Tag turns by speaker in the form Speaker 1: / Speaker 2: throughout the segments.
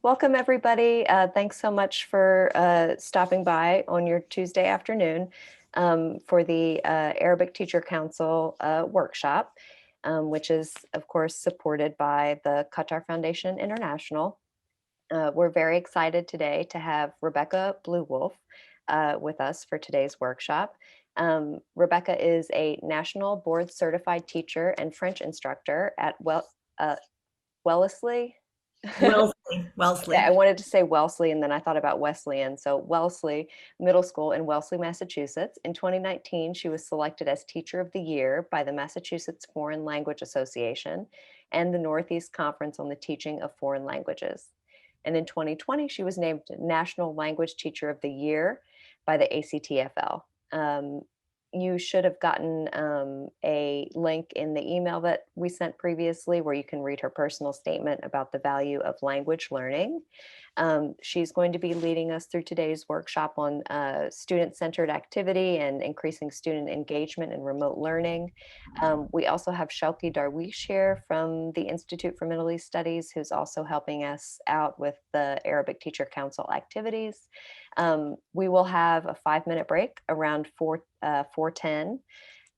Speaker 1: Welcome everybody. Thanks so much for stopping by on your Tuesday afternoon for the Arabic Teacher Council workshop, which is of course supported by the Qatar Foundation International. We're very excited today to have Rebecca Blue Wolf with us for today's workshop. Rebecca is a national board certified teacher and French instructor at Wellesley.
Speaker 2: Wellesley.
Speaker 1: Yeah,
Speaker 2: Wellesley.
Speaker 1: I wanted to say Wellesley, and then I thought about Wesleyan. So Wellesley Middle School in Wellesley, Massachusetts. In 2019, she was selected as Teacher of the Year by the Massachusetts Foreign Language Association and the Northeast Conference on the Teaching of Foreign Languages. And in 2020, she was named National Language Teacher of the Year by the ACTFL. You should have gotten a link in the email that we sent previously where you can read her personal statement about the value of language learning. She's going to be leading us through today's workshop on student-centered activity and increasing student engagement in remote learning. We also have Shelky Darwish here from the Institute for Middle East Studies, who's also helping us out with the Arabic Teacher Council activities. We will have a 5-minute break around 4:10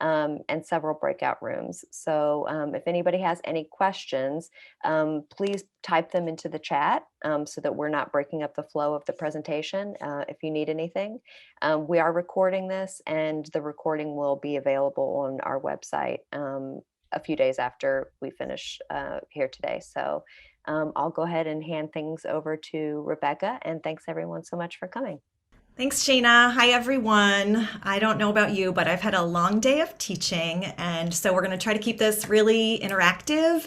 Speaker 1: and several breakout rooms. So if anybody has any questions, please type them into the chat so that we're not breaking up the flow of the presentation. If you need anything, we are recording this and the recording will be available on our website a few days after we finish here today. So I'll go ahead and hand things over to Rebecca, and thanks everyone so much for coming.
Speaker 2: Thanks, Shayna. Hi, everyone. I don't know about you, but I've had a long day of teaching, and so we're going to try to keep this really interactive.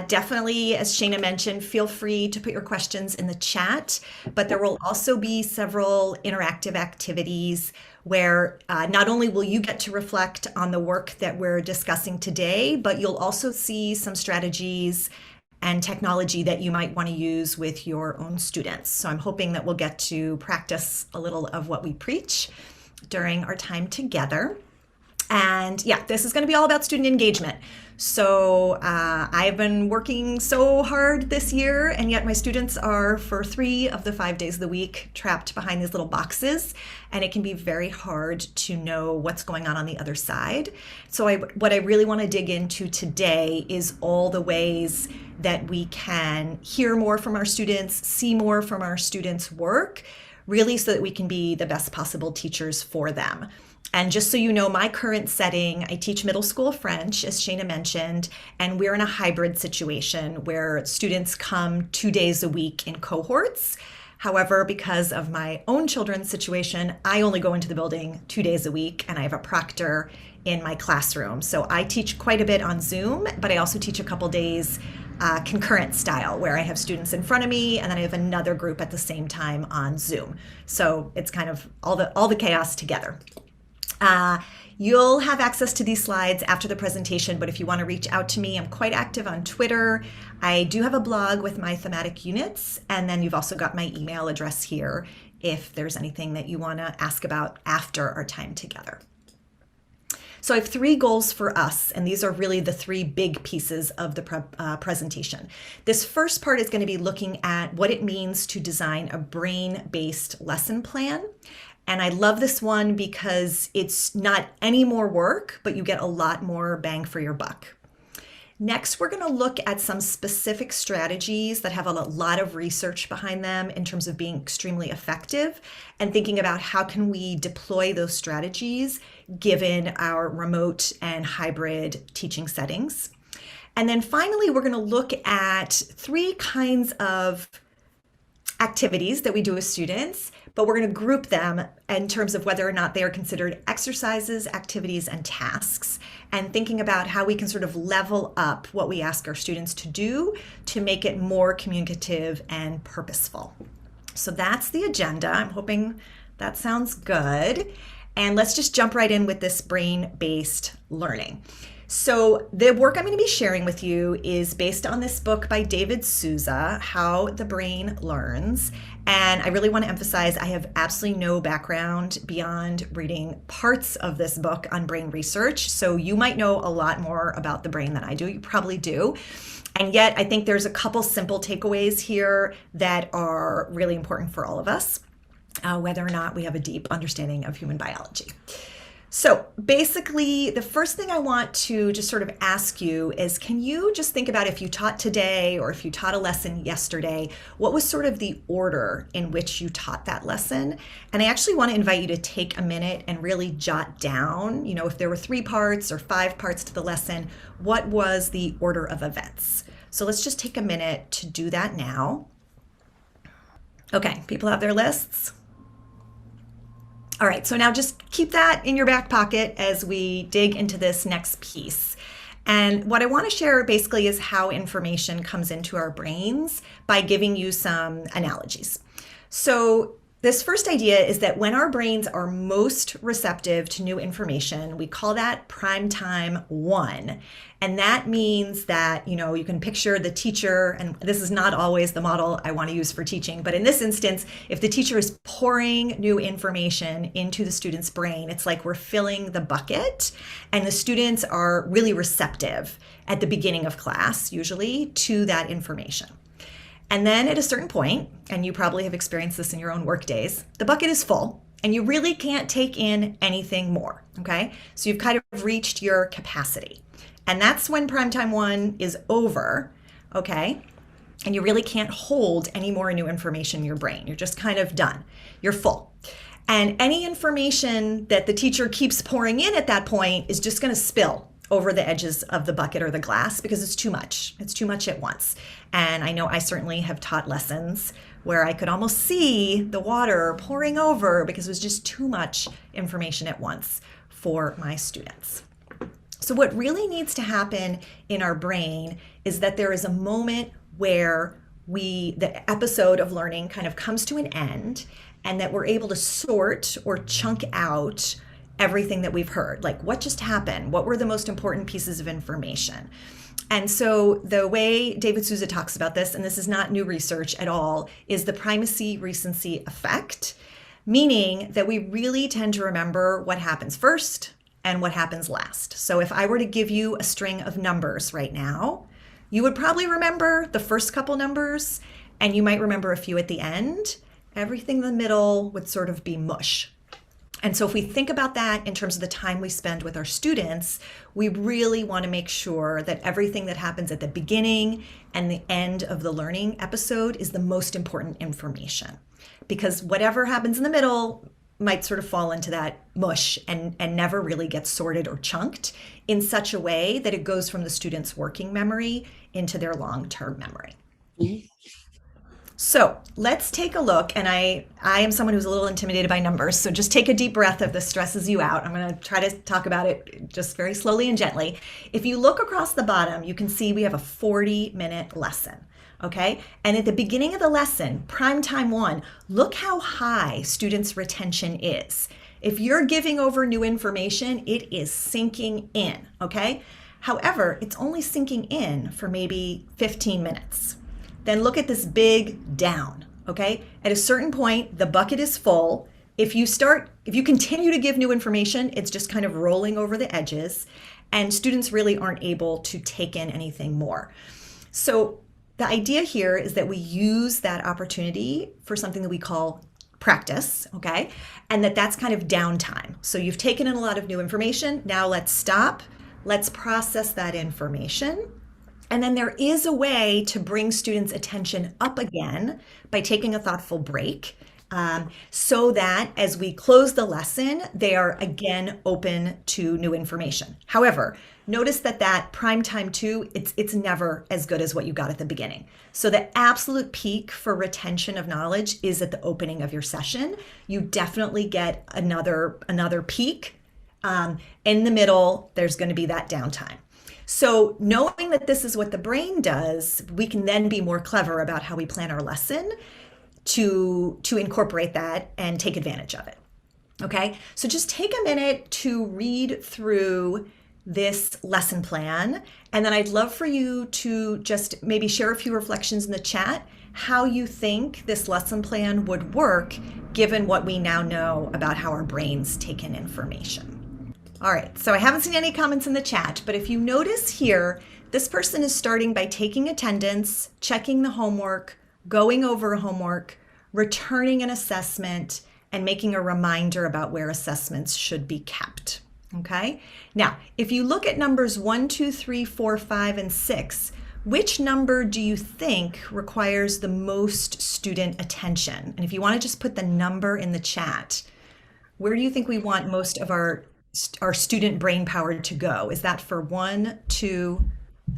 Speaker 2: Definitely, as Shayna mentioned, feel free to put your questions in the chat, but there will also be several interactive activities where not only will you get to reflect on the work that we're discussing today, but you'll also see some strategies and technology that you might want to use with your own students. So I'm hoping that we'll get to practice a little of what we preach during our time together. And yeah, this is going to be all about student engagement. So I've been working so hard this year, and yet my students are, for 3 of the 5 days of the week, trapped behind these little boxes, and it can be very hard to know what's going on the other side. So what I really want to dig into today is all the ways that we can hear more from our students, see more from our students' work, really so that we can be the best possible teachers for them. And just so you know, my current setting, I teach middle school French, as Shayna mentioned, and we're in a hybrid situation where students come 2 days a week in cohorts. However, because of my own children's situation, I only go into the building 2 days a week, and I have a proctor in my classroom. So I teach quite a bit on Zoom, but I also teach a couple days concurrent style, where I have students in front of me and then I have another group at the same time on Zoom. So it's kind of all the chaos together. You'll have access to these slides after the presentation, but if you want to reach out to me, I'm quite active on Twitter. I do have a blog with my thematic units, and then you've also got my email address here if there's anything that you want to ask about after our time together. So I have 3 goals for us, and these are really the 3 big pieces of the presentation. This first part is going to be looking at what it means to design a brain-based lesson plan. And I love this one because it's not any more work, but you get a lot more bang for your buck. Next, we're going to look at some specific strategies that have a lot of research behind them in terms of being extremely effective, and thinking about how can we deploy those strategies given our remote and hybrid teaching settings. And then finally, we're going to look at 3 kinds of activities that we do with students, but we're going to group them in terms of whether or not they are considered exercises, activities, and tasks, and thinking about how we can sort of level up what we ask our students to do to make it more communicative and purposeful. So that's the agenda. I'm hoping that sounds good. And let's just jump right in with this brain-based learning. So, the work I'm going to be sharing with you is based on this book by David Souza, How the Brain Learns. And I really want to emphasize I have absolutely no background beyond reading parts of this book on brain research. So, you might know a lot more about the brain than I do. You probably do. And yet, I think there's a couple simple takeaways here that are really important for all of us, whether or not we have a deep understanding of human biology. So basically, the first thing I want to just sort of ask you is, can you just think about if you taught today or if you taught a lesson yesterday, what was sort of the order in which you taught that lesson? And I actually want to invite you to take a minute and really jot down, if there were 3 parts or 5 parts to the lesson, what was the order of events? So let's just take a minute to do that now. Okay, people have their lists. All right, so now just keep that in your back pocket as we dig into this next piece. And what I want to share basically is how information comes into our brains by giving you some analogies. So this first idea is that when our brains are most receptive to new information, we call that prime time 1. And that means that, you can picture the teacher, and this is not always the model I want to use for teaching, but in this instance, if the teacher is pouring new information into the student's brain, it's like we're filling the bucket, and the students are really receptive at the beginning of class, usually, to that information. And then at a certain point, and you probably have experienced this in your own work days, the bucket is full and you really can't take in anything more, okay? So you've kind of reached your capacity. And that's when primetime 1 is over, okay? And you really can't hold any more new information in your brain. You're just kind of done. You're full. And any information that the teacher keeps pouring in at that point is just going to spill over the edges of the bucket or the glass because it's too much. It's too much at once. And I know I certainly have taught lessons where I could almost see the water pouring over because it was just too much information at once for my students. So what really needs to happen in our brain is that there is a moment where the episode of learning kind of comes to an end and that we're able to sort or chunk out everything that we've heard. Like, what just happened? What were the most important pieces of information? And so the way David Souza talks about this, and this is not new research at all, is the primacy recency effect, meaning that we really tend to remember what happens first and what happens last. So if I were to give you a string of numbers right now, you would probably remember the first couple numbers, and you might remember a few at the end. Everything in the middle would sort of be mush. And so if we think about that in terms of the time we spend with our students, we really want to make sure that everything that happens at the beginning and the end of the learning episode is the most important information. Because whatever happens in the middle might sort of fall into that mush and never really get sorted or chunked in such a way that it goes from the student's working memory into their long-term memory. Mm-hmm. So let's take a look, and I am someone who's a little intimidated by numbers, so just take a deep breath if this stresses you out. I'm going to try to talk about it just very slowly and gently. If you look across the bottom, you can see we have a 40-minute lesson, okay? And at the beginning of the lesson, prime time 1, look how high students' retention is. If you're giving over new information, it is sinking in, okay? However, it's only sinking in for maybe 15 minutes. Then look at this big down, okay? At a certain point, the bucket is full. If you continue to give new information, it's just kind of rolling over the edges, and students really aren't able to take in anything more. So the idea here is that we use that opportunity for something that we call practice, okay? And that's kind of downtime. So you've taken in a lot of new information. Now let's stop. Let's process that information. And then there is a way to bring students' attention up again by taking a thoughtful break, so that as we close the lesson, they are again open to new information. However, notice that prime time 2, it's never as good as what you got at the beginning. So the absolute peak for retention of knowledge is at the opening of your session. You definitely get another peak. In the middle, there's going to be that downtime. So knowing that this is what the brain does, we can then be more clever about how we plan our lesson to incorporate that and take advantage of it. Okay, so just take a minute to read through this lesson plan. And then I'd love for you to just maybe share a few reflections in the chat how you think this lesson plan would work given what we now know about how our brains take in information. All right, so I haven't seen any comments in the chat, but if you notice here, this person is starting by taking attendance, checking the homework, going over homework, returning an assessment, and making a reminder about where assessments should be kept. Okay? Now, if you look at numbers 1, 2, 3, 4, 5, and 6, which number do you think requires the most student attention? And if you want to just put the number in the chat, where do you think we want most of our student brain power to go? Is that for 1, 2,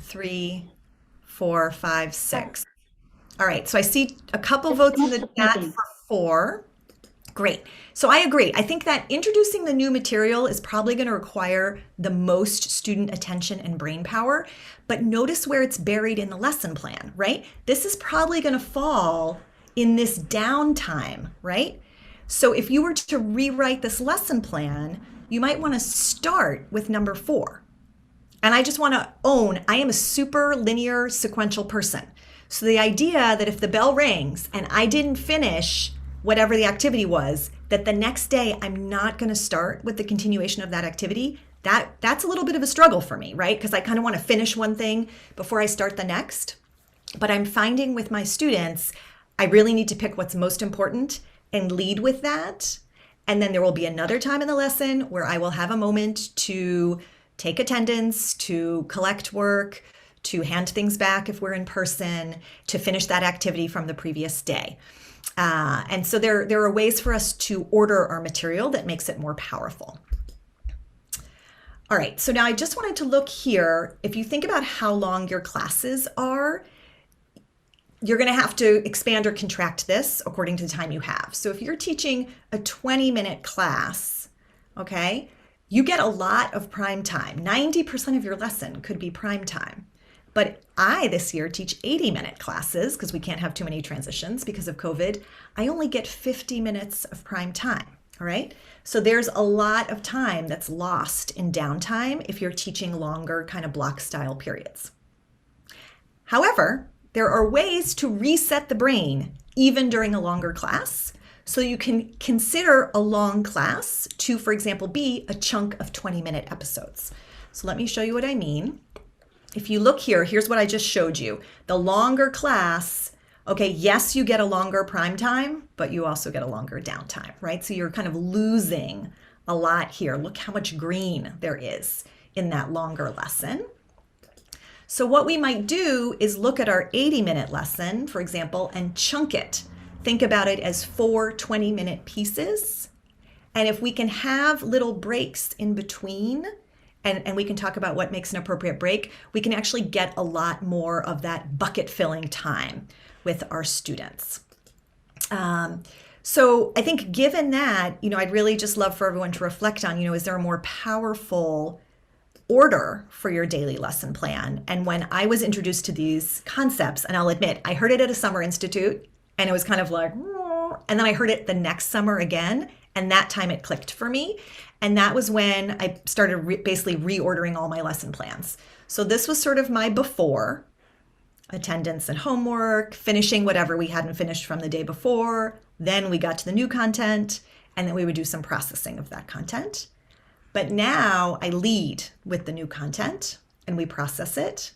Speaker 2: 3, 4, 5, 6? All right, so I see a couple votes in the chat for 4. Great. So I agree. I think that introducing the new material is probably going to require the most student attention and brain power, but notice where it's buried in the lesson plan, right? This is probably going to fall in this downtime, right? So if you were to rewrite this lesson plan, you might want to start with number 4. And I just want to own, I am a super linear sequential person. So the idea that if the bell rings and I didn't finish whatever the activity was, that the next day I'm not going to start with the continuation of that activity, that's a little bit of a struggle for me, right? Because I kind of want to finish one thing before I start the next. But I'm finding with my students, I really need to pick what's most important and lead with that. And then there will be another time in the lesson where I will have a moment to take attendance, to collect work, to hand things back if we're in person, to finish that activity from the previous day. And so there are ways for us to order our material that makes it more powerful. All right, so now I just wanted to look here. If you think about how long your classes are, you're going to have to expand or contract this according to the time you have. So if you're teaching a 20-minute class, okay, you get a lot of prime time. 90% of your lesson could be prime time. But I, this year, teach 80-minute classes because we can't have too many transitions because of COVID. I only get 50 minutes of prime time, all right? So there's a lot of time that's lost in downtime if you're teaching longer kind of block style periods. However, there are ways to reset the brain even during a longer class. So you can consider a long class to, for example, be a chunk of 20-minute episodes. So let me show you what I mean. If you look here, here's what I just showed you. The longer class, okay, yes, you get a longer prime time, but you also get a longer downtime, right? So you're kind of losing a lot here. Look how much green there is in that longer lesson. So what we might do is look at our 80-minute lesson, for example, and chunk it. Think about it as 4 20-minute pieces. And if we can have little breaks in between, and we can talk about what makes an appropriate break, we can actually get a lot more of that bucket filling time with our students. So I think given that, I'd really just love for everyone to reflect on, is there a more powerful order for your daily lesson plan? And when I was introduced to these concepts, and I'll admit, I heard it at a summer institute and it was kind of like, and then I heard it the next summer again, and that time it clicked for me. And that was when I started basically reordering all my lesson plans. So this was sort of my before: attendance and homework, finishing whatever we hadn't finished from the day before. Then we got to the new content, and then we would do some processing of that content. But now I lead with the new content and we process it.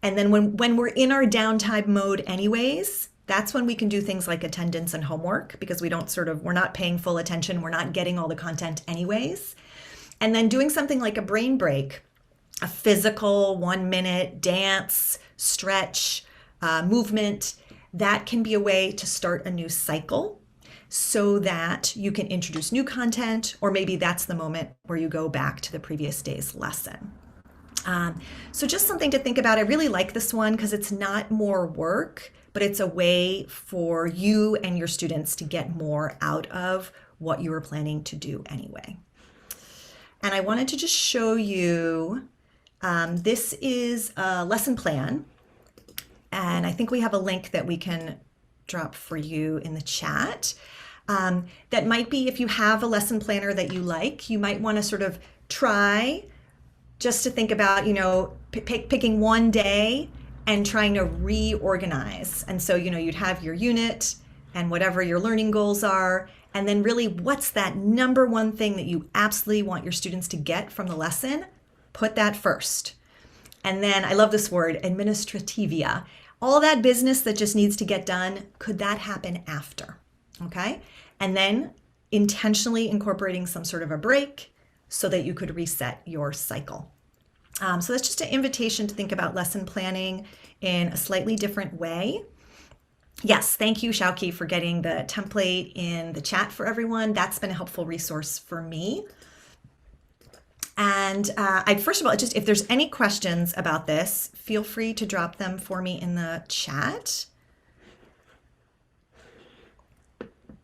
Speaker 2: And then when we're in our downtime mode anyways, that's when we can do things like attendance and homework, because we're not paying full attention. We're not getting all the content anyways. And then doing something like a brain break, a physical 1-minute dance, stretch, movement, that can be a way to start a new cycle so that you can introduce new content, or maybe that's the moment where you go back to the previous day's lesson. So just something to think about. I really like this one because it's not more work, but it's a way for you and your students to get more out of what you were planning to do anyway. And I wanted to just show you, this is a lesson plan. And I think we have a link that we can drop for you in the chat. That might be, if you have a lesson planner that you like, you might want to sort of try just to think about, picking one day and trying to reorganize. And so, you'd have your unit and whatever your learning goals are. And then really, what's that number one thing that you absolutely want your students to get from the lesson? Put that first. And then I love this word, administrativia. All that business that just needs to get done, could that happen after? Okay. And then intentionally incorporating some sort of a break so that you could reset your cycle. So that's just an invitation to think about lesson planning in a slightly different way. Yes, thank you, Shauki, for getting the template in the chat for everyone. That's been a helpful resource for me. And first of all, just if there's any questions about this, feel free to drop them for me in the chat.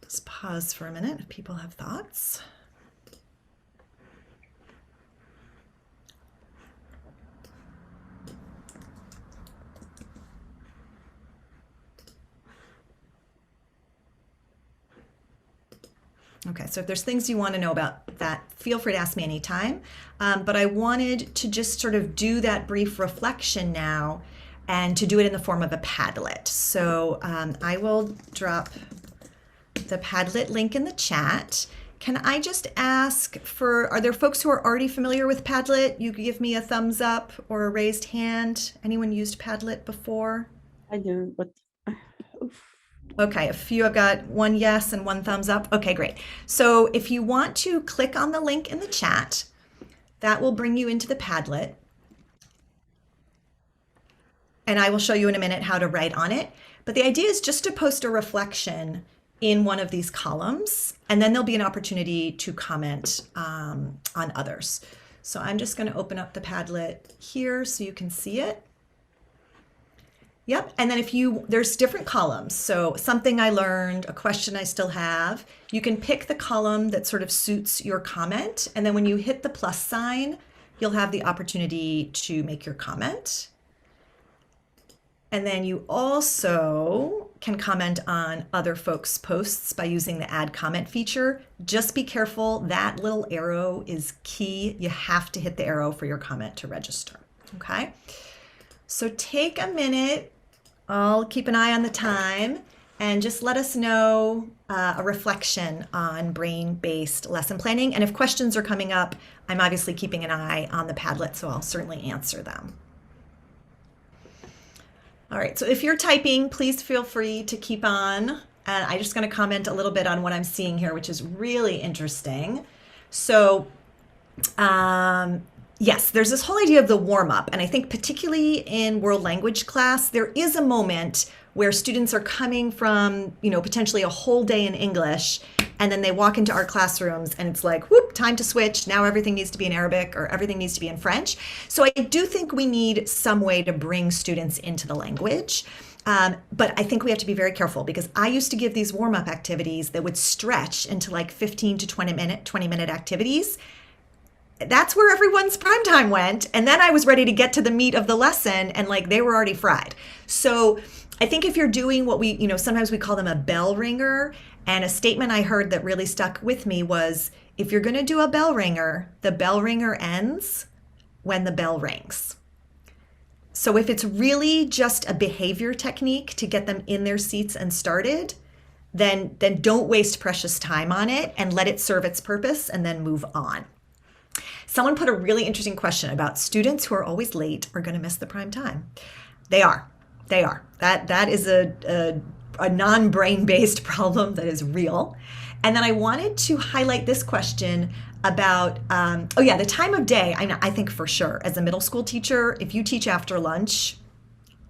Speaker 2: Just pause for a minute if people have thoughts. Okay, so if there's things you want to know about that, feel free to ask me anytime. But I wanted to just sort of do that brief reflection now and to do it in the form of a Padlet. So I will drop the Padlet link in the chat. Can I just ask are there folks who are already familiar with Padlet? You could give me a thumbs up or a raised hand. Anyone used Padlet before?
Speaker 3: I do, but
Speaker 2: okay, a few. I've got one yes and one thumbs up. Okay, great. So if you want to click on the link in the chat, that will bring you into the Padlet. And I will show you in a minute how to write on it. But the idea is just to post a reflection in one of these columns, and then there'll be an opportunity to comment on others. So I'm just going to open up the Padlet here so you can see it. Yep, and then there's different columns. So something I learned, a question I still have. You can pick the column that sort of suits your comment, and then when you hit the plus sign, you'll have the opportunity to make your comment. And then you also can comment on other folks' posts by using the add comment feature. Just be careful, that little arrow is key. You have to hit the arrow for your comment to register, okay? So take a minute, I'll keep an eye on the time, and just let us know a reflection on brain-based lesson planning. And if questions are coming up, I'm obviously keeping an eye on the Padlet, so I'll certainly answer them. All right, so if you're typing, please feel free to keep on. And I'm just going to comment a little bit on what I'm seeing here, which is really interesting. So yes, there's this whole idea of the warm-up. And I think particularly in world language class, there is a moment where students are coming from, potentially a whole day in English, and then they walk into our classrooms and it's like, whoop, time to switch. Now everything needs to be in Arabic or everything needs to be in French. So I do think we need some way to bring students into the language. But I think we have to be very careful, because I used to give these warm-up activities that would stretch into like 15 to 20 minute activities. That's where everyone's prime time went. And then I was ready to get to the meat of the lesson, and like they were already fried. So I think if you're doing what we, sometimes we call them a bell ringer, and a statement I heard that really stuck with me was, if you're going to do a bell ringer, the bell ringer ends when the bell rings. So if it's really just a behavior technique to get them in their seats and started, then don't waste precious time on it and let it serve its purpose and then move on. Someone put a really interesting question about students who are always late are going to miss the prime time. They are. That is a non-brain-based problem that is real. And then I wanted to highlight this question about, the time of day. I think for sure, as a middle school teacher, if you teach after lunch,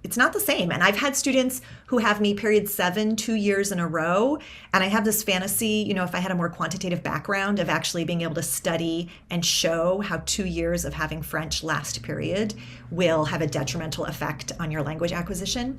Speaker 2: it's not the same. And I've had students who have me period 7, 2 years in a row. And I have this fantasy, if I had a more quantitative background, of actually being able to study and show how 2 years of having French last period will have a detrimental effect on your language acquisition.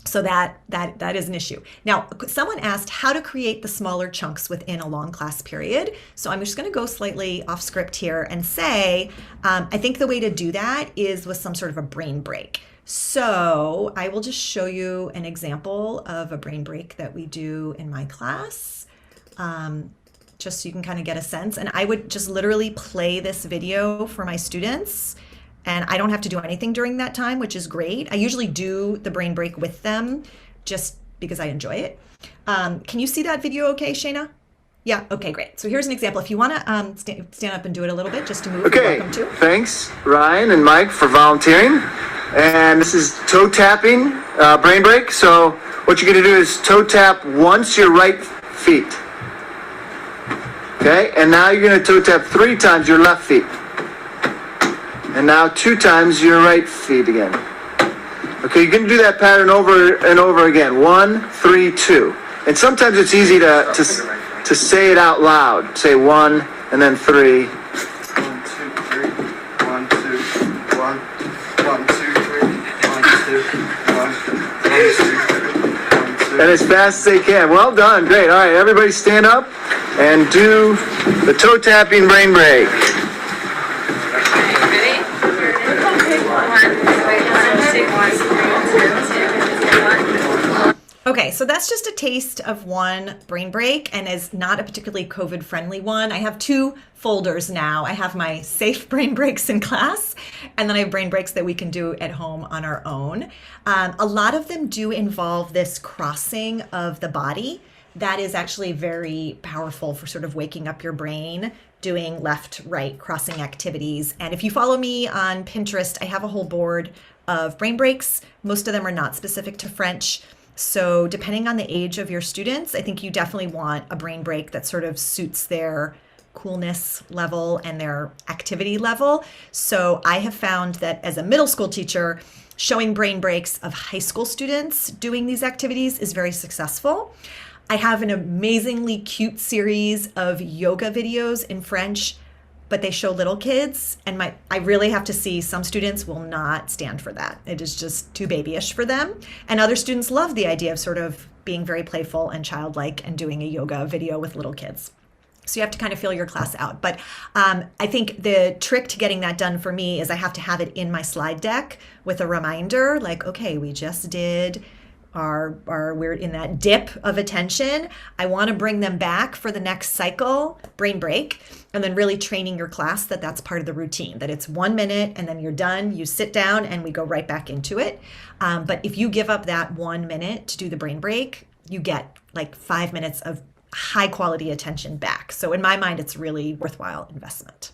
Speaker 2: So that is an issue. Now, someone asked how to create the smaller chunks within a long class period. So I'm just going to go slightly off script here and say, I think the way to do that is with some sort of a brain break. So I will just show you an example of a brain break that we do in my class. just so you can kind of get a sense. And I would just literally play this video for my students, and I don't have to do anything during that time, which is great. I usually do the brain break with them just because I enjoy it. Can you see that video okay, Shayna? Yeah, okay, great. So here's an example. If you want to stand up and do it a little bit just to move, you're welcome to.
Speaker 3: Thanks, Ryan and Mike, for volunteering. And this is toe tapping brain break. So what you're going to do is toe tap once your right feet. Okay, and now you're going to toe tap 3 times your left feet. And now 2 times your right feet again. Okay, you're going to do that pattern over and over again. 1, 3, 2. And sometimes it's easy to say it out loud. Say 1 and then 3. 1, 2, 3. 1, 2, 1. 1, 2, 3. 1, 2, 1. And as fast as they can. Well done. Great. All right, everybody stand up and do the toe tapping brain break.
Speaker 2: Okay, so that's just a taste of one brain break, and is not a particularly COVID-friendly one. I have 2 folders now. I have my safe brain breaks in class, and then I have brain breaks that we can do at home on our own. A lot of them do involve this crossing of the body. That is actually very powerful for sort of waking up your brain, doing left, right, crossing activities. And if you follow me on Pinterest, I have a whole board of brain breaks. Most of them are not specific to French. So depending on the age of your students, I think you definitely want a brain break that sort of suits their coolness level and their activity level. So I have found that as a middle school teacher, showing brain breaks of high school students doing these activities is very successful. I have an amazingly cute series of yoga videos in French, but they show little kids, and I really have to see, some students will not stand for that. It is just too babyish for them. And other students love the idea of sort of being very playful and childlike and doing a yoga video with little kids. So you have to kind of feel your class out. But I think the trick to getting that done for me is I have to have it in my slide deck with a reminder, like, okay, we just did we're in that dip of attention. I want to bring them back for the next cycle, brain break, and then really training your class that that's part of the routine, that it's 1 minute and then you're done, you sit down and we go right back into it. But if you give up that 1 minute to do the brain break, you get like 5 minutes of high quality attention back. So in my mind, it's really worthwhile investment.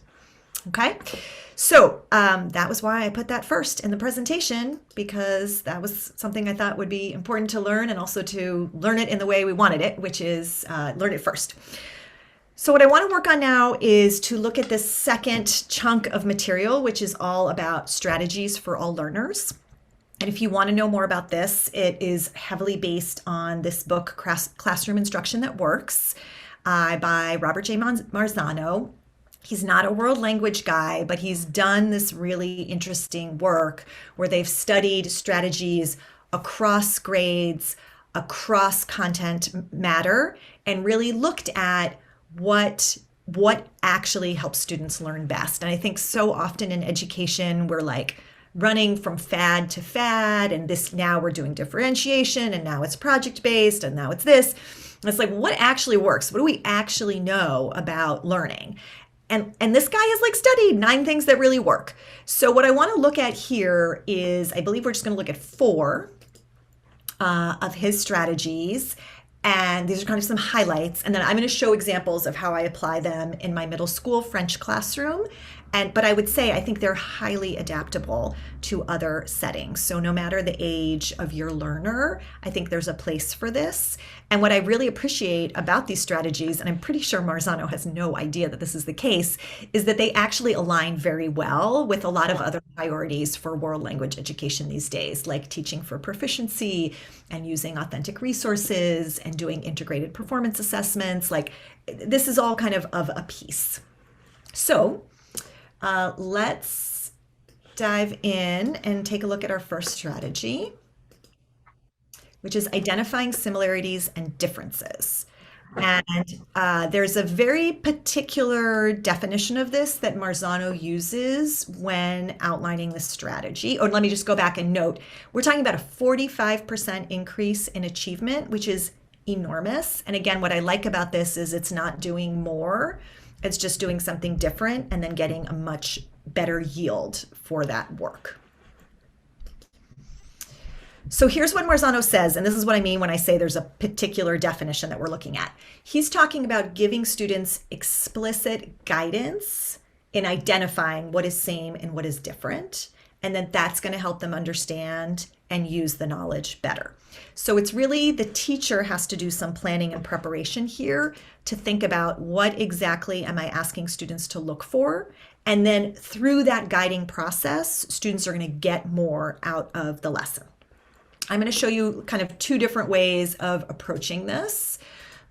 Speaker 2: Okay, so that was why I put that first in the presentation, because that was something I thought would be important to learn, and also to learn it in the way we wanted it, which is learn it first. So what I want to work on now is to look at this second chunk of material, which is all about strategies for all learners. And if you want to know more about this, it is heavily based on this book, Classroom Instruction That Works, by Robert J. Marzano. He's not a world language guy, but he's done this really interesting work where they've studied strategies across grades, across content matter, and really looked at what actually helps students learn best. And I think so often in education, we're like running from fad to fad, and this, now we're doing differentiation, and now it's project-based, and now it's this. And it's like, what actually works? What do we actually know about learning? And this guy has like studied 9 things that really work. So what I want to look at here is, I believe we're just going to look at 4 of his strategies. And these are kind of some highlights. And then I'm going to show examples of how I apply them in my middle school French classroom. But I would say I think they're highly adaptable to other settings. So no matter the age of your learner, I think there's a place for this. And what I really appreciate about these strategies, and I'm pretty sure Marzano has no idea that this is the case, is that they actually align very well with a lot of other priorities for world language education these days, like teaching for proficiency and using authentic resources and doing integrated performance assessments. Like, this is all kind of a piece. So let's dive in and take a look at our first strategy, which is identifying similarities and differences. And there's a very particular definition of this that Marzano uses when outlining the strategy. Or let me just go back and note, we're talking about a 45% increase in achievement, which is enormous. And again, what I like about this is it's not doing more, it's just doing something different and then getting a much better yield for that work. So here's what Marzano says, and this is what I mean when I say there's a particular definition that we're looking at. He's talking about giving students explicit guidance in identifying what is same and what is different, and then that's going to help them understand and use the knowledge better. So it's really the teacher has to do some planning and preparation here to think about what exactly am I asking students to look for, and then through that guiding process, students are going to get more out of the lesson. I'm going to show you kind of two different ways of approaching this.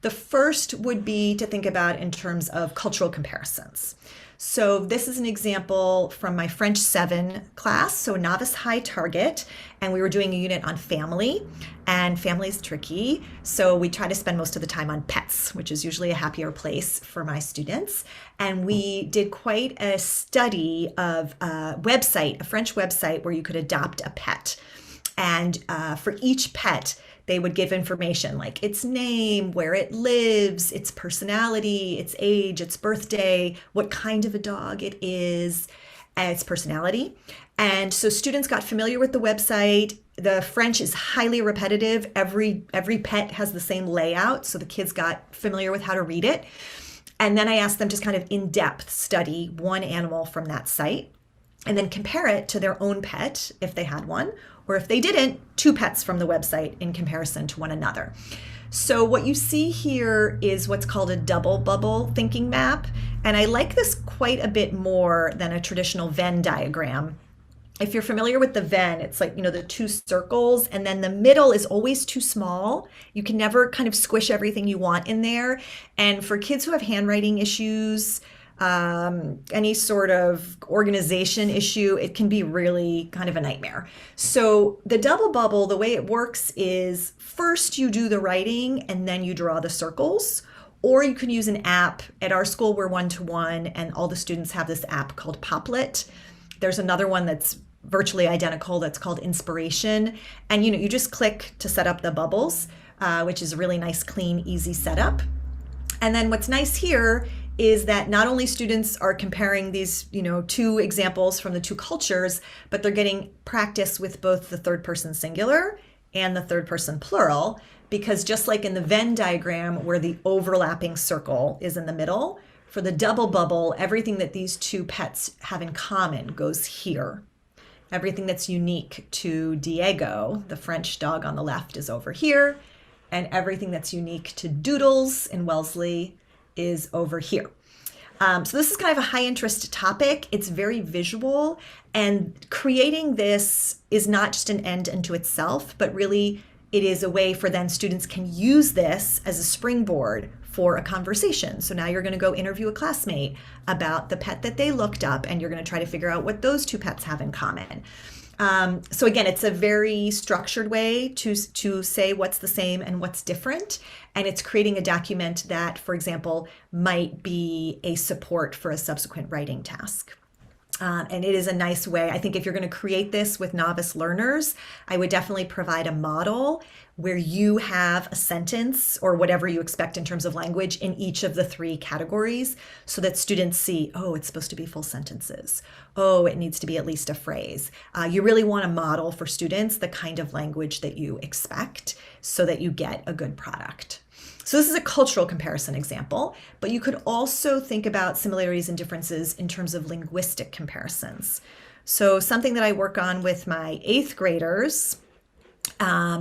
Speaker 2: The first would be to think about in terms of cultural comparisons. So this is an example from my French 7 class, so novice high target, and we were doing a unit on family, and family is tricky, so we try to spend most of the time on pets, which is usually a happier place for my students. And we did quite a study of a website, a French website where you could adopt a pet. And for each pet, they would give information like its name, where it lives, its personality, its age, its birthday, what kind of a dog it is, its personality. And so students got familiar with the website. The French is highly repetitive. Every pet has the same layout, so the kids got familiar with how to read it. And then I asked them to kind of in-depth study one animal from that site and then compare it to their own pet if they had one, or if they didn't, two pets from the website in comparison to one another. So what you see here is what's called a double bubble thinking map. And I like this quite a bit more than a traditional Venn diagram. If you're familiar with the Venn, it's like, the two circles, and then the middle is always too small. You can never kind of squish everything you want in there. And for kids who have handwriting issues, any sort of organization issue, it can be really kind of a nightmare. So the double bubble, the way it works is first you do the writing and then you draw the circles, or you can use an app. At our school, we're 1-to-1, and all the students have this app called Padlet. There's another one that's virtually identical that's called Inspiration. And you just click to set up the bubbles, which is a really nice, clean, easy setup. And then what's nice here is that not only students are comparing these, two examples from the two cultures, but they're getting practice with both the third person singular and the third person plural, because just like in the Venn diagram where the overlapping circle is in the middle, for the double bubble, everything that these two pets have in common goes here. Everything that's unique to Diego, the French dog on the left, is over here, and everything that's unique to Doodles in Wellesley is over here. So this is kind of a high interest topic. It's very visual, and creating this is not just an end unto itself, but really it is a way for then students can use this as a springboard for a conversation. So now you're going to go interview a classmate about the pet that they looked up, and you're going to try to figure out what those two pets have in common. So again, it's a very structured way to say what's the same and what's different. And it's creating a document that, for example, might be a support for a subsequent writing task. And it is a nice way. I think if you're going to create this with novice learners, I would definitely provide a model where you have a sentence or whatever you expect in terms of language in each of the three categories, so that students see, oh, it's supposed to be full sentences. Oh, it needs to be at least a phrase. You really want to model for students the kind of language that you expect so that you get a good product. So this is a cultural comparison example, but you could also think about similarities and differences in terms of linguistic comparisons. So something that I work on with my 8th graders,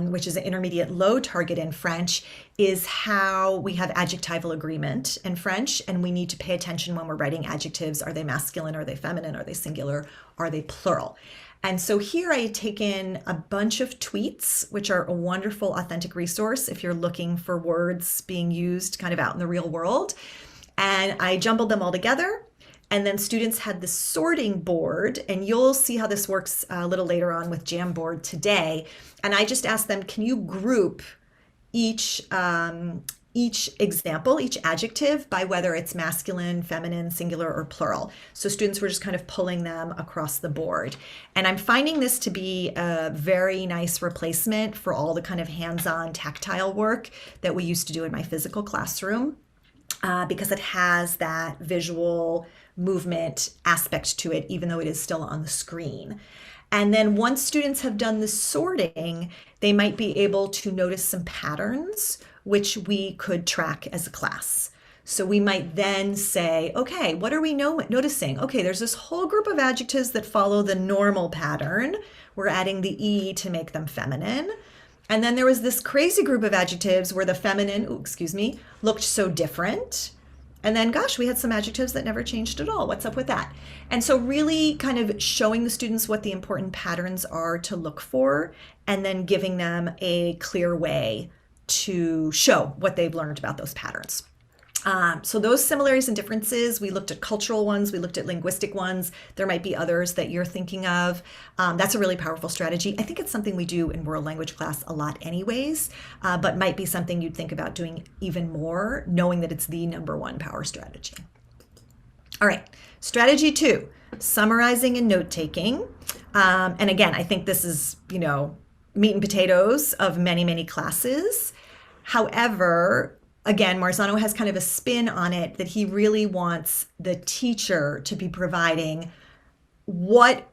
Speaker 2: which is an intermediate low target in French, is how we have adjectival agreement in French, and we need to pay attention when we're writing adjectives. Are they masculine? Are they feminine? Are they singular? Are they plural? And so here I had taken a bunch of tweets, which are a wonderful authentic resource if you're looking for words being used kind of out in the real world. And I jumbled them all together. And then students had this sorting board, and you'll see how this works a little later on with Jamboard today. And I just asked them, can you group each each example, each adjective, by whether it's masculine, feminine, singular, or plural. So students were just kind of pulling them across the board. And I'm finding this to be a very nice replacement for all the kind of hands-on tactile work that we used to do in my physical classroom, because it has that visual movement aspect to it, even though it is still on the screen. And then once students have done the sorting, they might be able to notice some patterns, which we could track as a class. So we might then say, okay, what are we noticing? Okay, there's this whole group of adjectives that follow the normal pattern. We're adding the E to make them feminine. And then there was this crazy group of adjectives where the feminine, looked so different. And then, gosh, we had some adjectives that never changed at all. What's up with that? And so really kind of showing the students what the important patterns are to look for, and then giving them a clear way to show what they've learned about those patterns. So those similarities and differences, we looked at cultural ones, we looked at linguistic ones. There might be others that you're thinking of. That's a really powerful strategy. I think it's something we do in world language class a lot anyways, but might be something you'd think about doing even more, knowing that it's the number one power strategy. All right, strategy 2, summarizing and note-taking. And again, I think this is, meat and potatoes of many, many classes. However, again, Marzano has kind of a spin on it that he really wants the teacher to be providing what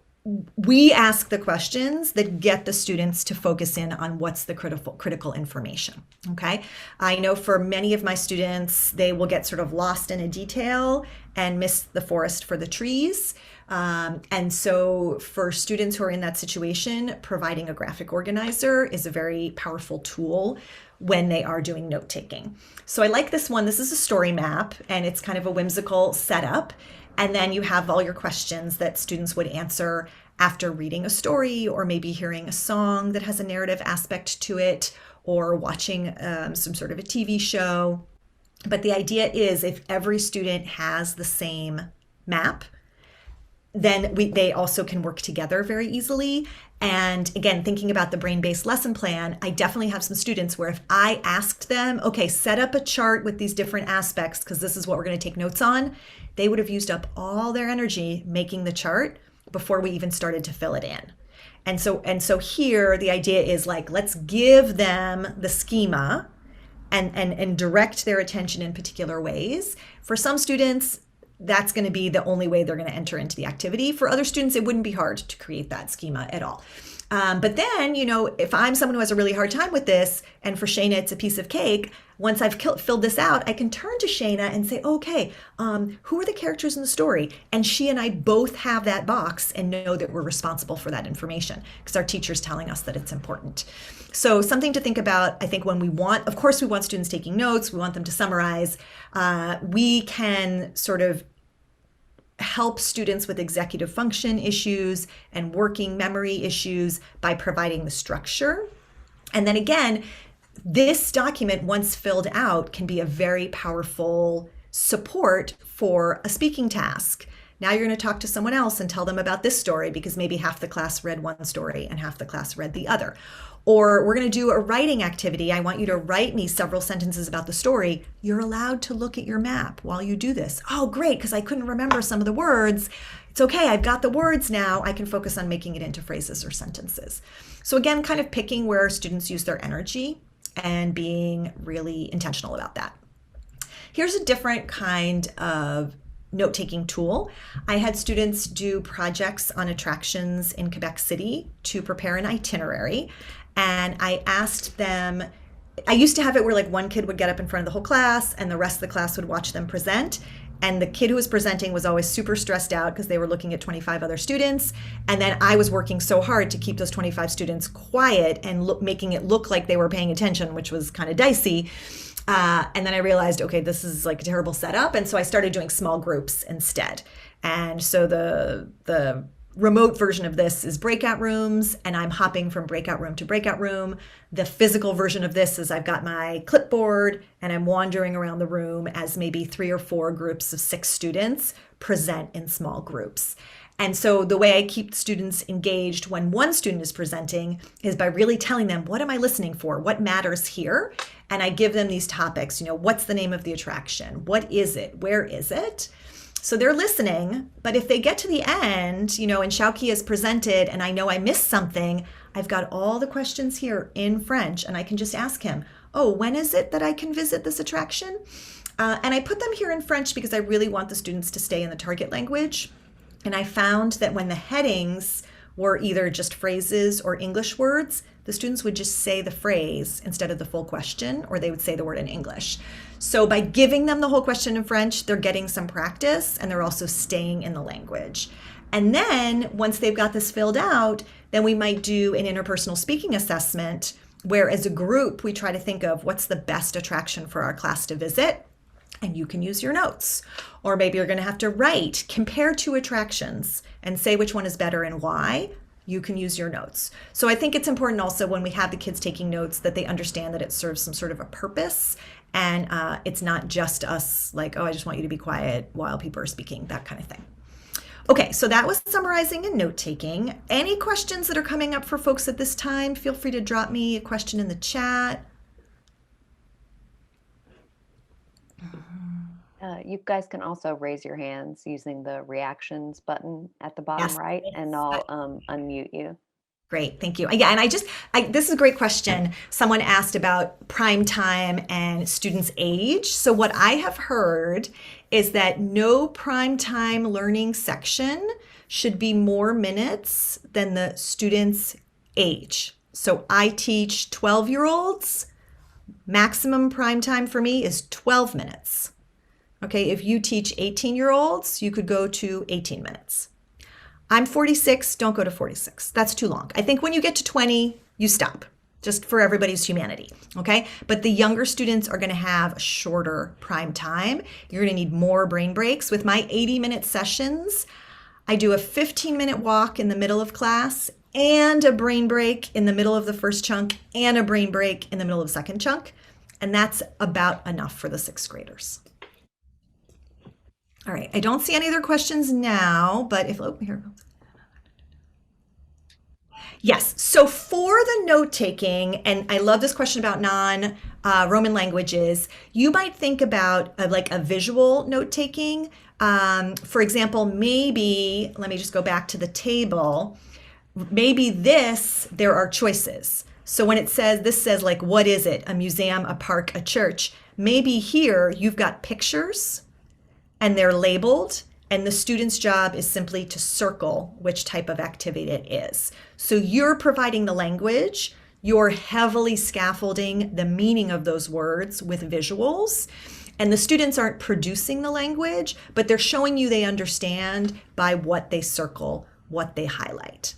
Speaker 2: we ask the questions that get the students to focus in on what's the critical information, okay? I know for many of my students, they will get sort of lost in a detail and miss the forest for the trees. And so for students who are in that situation, providing a graphic organizer is a very powerful tool when they are doing note-taking. So I like this one. This is a story map, and it's kind of a whimsical setup. And then you have all your questions that students would answer after reading a story, or maybe hearing a song that has a narrative aspect to it, or watching some sort of a TV show. But the idea is, if every student has the same map, then they also can work together very easily. And again, thinking about the brain-based lesson plan, I definitely have some students where if I asked them, okay, set up a chart with these different aspects, because this is what we're going to take notes on, they would have used up all their energy making the chart before we even started to fill it in. And so here the idea is like, let's give them the schema and direct their attention in particular ways. For some students, that's going to be the only way they're going to enter into the activity. For other students, it wouldn't be hard to create that schema at all. But then, if I'm someone who has a really hard time with this, and for Shayna, it's a piece of cake, once I've filled this out, I can turn to Shayna and say, okay, who are the characters in the story? And she and I both have that box and know that we're responsible for that information because our teacher's telling us that it's important. So something to think about, I think, when we want students taking notes, we want them to summarize. We can sort of help students with executive function issues and working memory issues by providing the structure. And then again, this document, once filled out, can be a very powerful support for a speaking task. Now you're going to talk to someone else and tell them about this story because maybe half the class read one story and half the class read the other. Or we're going to do a writing activity. I want you to write me several sentences about the story. You're allowed to look at your map while you do this. Oh, great, because I couldn't remember some of the words. It's okay, I've got the words now. I can focus on making it into phrases or sentences. So again, kind of picking where students use their energy and being really intentional about that. Here's a different kind of note-taking tool. I had students do projects on attractions in Quebec City to prepare an itinerary. And I asked them, I used to have it where like one kid would get up in front of the whole class and the rest of the class would watch them present. And the kid who was presenting was always super stressed out because they were looking at 25 other students. And then I was working so hard to keep those 25 students quiet and making it look like they were paying attention, which was kind of dicey. And then I realized, okay, this is like a terrible setup. And so I started doing small groups instead. And so the remote version of this is breakout rooms, and I'm hopping from breakout room to breakout room. The physical version of this is I've got my clipboard and I'm wandering around the room as maybe 3 or 4 groups of 6 students present in small groups. And so the way I keep students engaged when one student is presenting is by really telling them, what am I listening for? What matters here? and I give them these topics, what's the name of the attraction? What is it? Where is it? So they're listening, but if they get to the end, and Shauki is presented and I know I missed something, I've got all the questions here in French and I can just ask him, oh, when is it that I can visit this attraction? And I put them here in French because I really want the students to stay in the target language. And I found that when the headings were either just phrases or English words, the students would just say the phrase instead of the full question, or they would say the word in English. So by giving them the whole question in French, they're getting some practice and they're also staying in the language. And then once they've got this filled out, then we might do an interpersonal speaking assessment where as a group, we try to think of what's the best attraction for our class to visit. And you can use your notes. Or maybe you're going to have to write, compare two attractions and say which one is better and why. You can use your notes. So I think it's important also when we have the kids taking notes that they understand that it serves some sort of a purpose. And it's not just us like, oh, I just want you to be quiet while people are speaking, that kind of thing. Okay, so that was summarizing and note-taking. Any questions that are coming up for folks at this time? Feel free to drop me a question in the chat.
Speaker 1: You guys can also raise your hands using the reactions button at the bottom right, and I'll unmute you.
Speaker 2: Great, thank you. Yeah, and this is a great question. Someone asked about prime time and students' age. So what I have heard is that no prime time learning section should be more minutes than the student's age. So I teach 12-year-olds. Maximum prime time for me is 12 minutes. Okay, if you teach 18-year-olds, you could go to 18 minutes. I'm 46, don't go to 46. That's too long. I think when you get to 20, you stop, just for everybody's humanity, okay? But the younger students are gonna have a shorter prime time. You're gonna need more brain breaks. With my 80-minute sessions, I do a 15-minute walk in the middle of class and a brain break in the middle of the first chunk and a brain break in the middle of the second chunk. And that's about enough for the sixth graders. All right, I don't see any other questions now, but here. Yes, so for the note-taking, and I love this question about non-Roman languages, you might think about like a visual note-taking. For example, maybe, let me just go back to the table, maybe there are choices. So when this says like, what is it? A museum, a park, a church. Maybe here you've got pictures, and they're labeled, and the student's job is simply to circle which type of activity it is. So you're providing the language, you're heavily scaffolding the meaning of those words with visuals, and the students aren't producing the language, but they're showing you they understand by what they circle, what they highlight.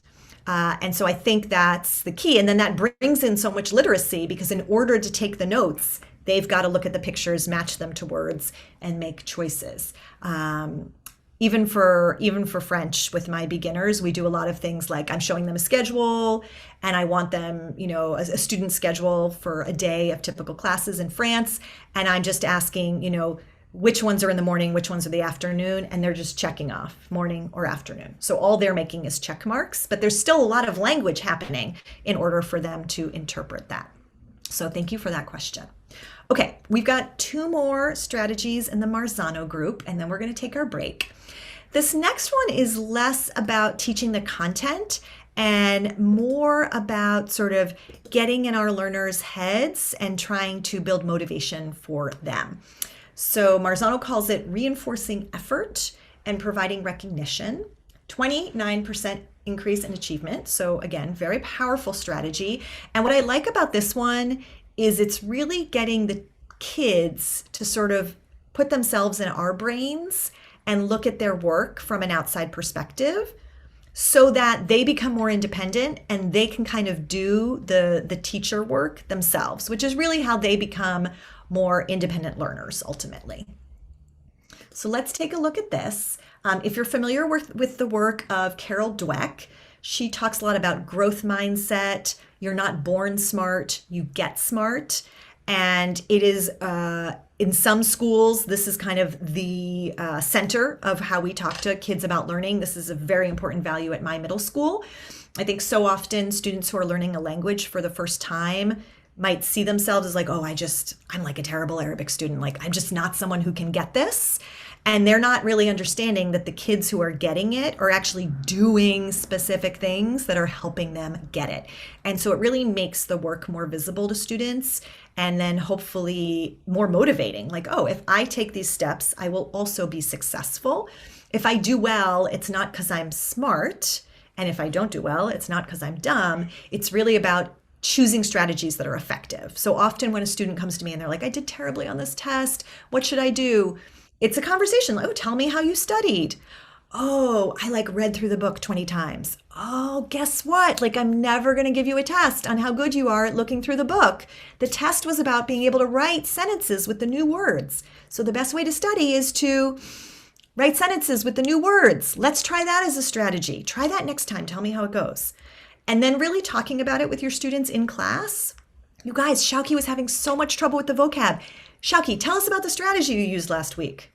Speaker 2: And so I think that's the key. And then that brings in so much literacy, because in order to take the notes, they've got to look at the pictures, match them to words, and make choices. Even for French, with my beginners, we do a lot of things like I'm showing them a schedule, and I want them, a student schedule for a day of typical classes in France, and I'm just asking, which ones are in the morning, which ones are the afternoon, and they're just checking off morning or afternoon. So all they're making is check marks, but there's still a lot of language happening in order for them to interpret that. So thank you for that question. Okay, we've got 2 more strategies in the Marzano group, and then we're going to take our break. This next one is less about teaching the content and more about sort of getting in our learners' heads and trying to build motivation for them. So Marzano calls it reinforcing effort and providing recognition. 29% increase in achievement. So again, very powerful strategy. And what I like about this one is it's really getting the kids to sort of put themselves in our brains and look at their work from an outside perspective so that they become more independent and they can kind of do the teacher work themselves, which is really how they become more independent learners ultimately. So let's take a look at this. If you're familiar with the work of Carol Dweck, she talks a lot about growth mindset. You're not born smart, you get smart. And it is, in some schools, this is kind of the center of how we talk to kids about learning. This is a very important value at my middle school. I think so often students who are learning a language for the first time might see themselves as like, oh, I'm like a terrible Arabic student. Like, I'm just not someone who can get this. And they're not really understanding that the kids who are getting it are actually doing specific things that are helping them get it. And so it really makes the work more visible to students and then hopefully more motivating. Like, oh, if I take these steps, I will also be successful. If I do well, it's not because I'm smart. And if I don't do well, it's not because I'm dumb. It's really about choosing strategies that are effective. So often when a student comes to me and they're like, I did terribly on this test, what should I do? It's a conversation. Like, oh, tell me how you studied. Oh, I like read through the book 20 times. Oh, guess what? Like, I'm never going to give you a test on how good you are at looking through the book. The test was about being able to write sentences with the new words. So the best way to study is to write sentences with the new words. Let's try that as a strategy. Try that next time. Tell me how it goes. And then really talking about it with your students in class. You guys, Shauki was having so much trouble with the vocab. Shauki, tell us about the strategy you used last week.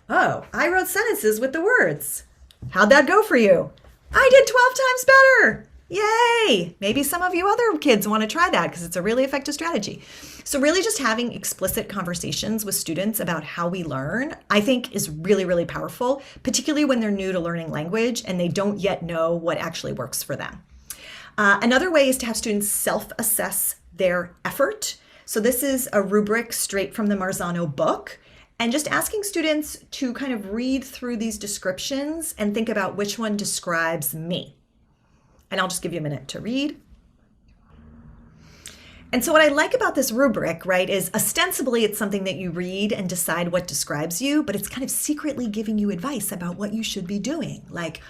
Speaker 2: Oh, I wrote sentences with the words. How'd that go for you? I did 12 times better. Yay! Maybe some of you other kids want to try that because it's a really effective strategy. So really just having explicit conversations with students about how we learn, I think is really, really powerful, particularly when they're new to learning language and they don't yet know what actually works for them. Another way is to have students self-assess their effort. So this is a rubric straight from the Marzano book. And just asking students to kind of read through these descriptions and think about which one describes me. And I'll just give you a minute to read. And so what I like about this rubric, right, is ostensibly it's something that you read and decide what describes you, but it's kind of secretly giving you advice about what you should be doing. Like,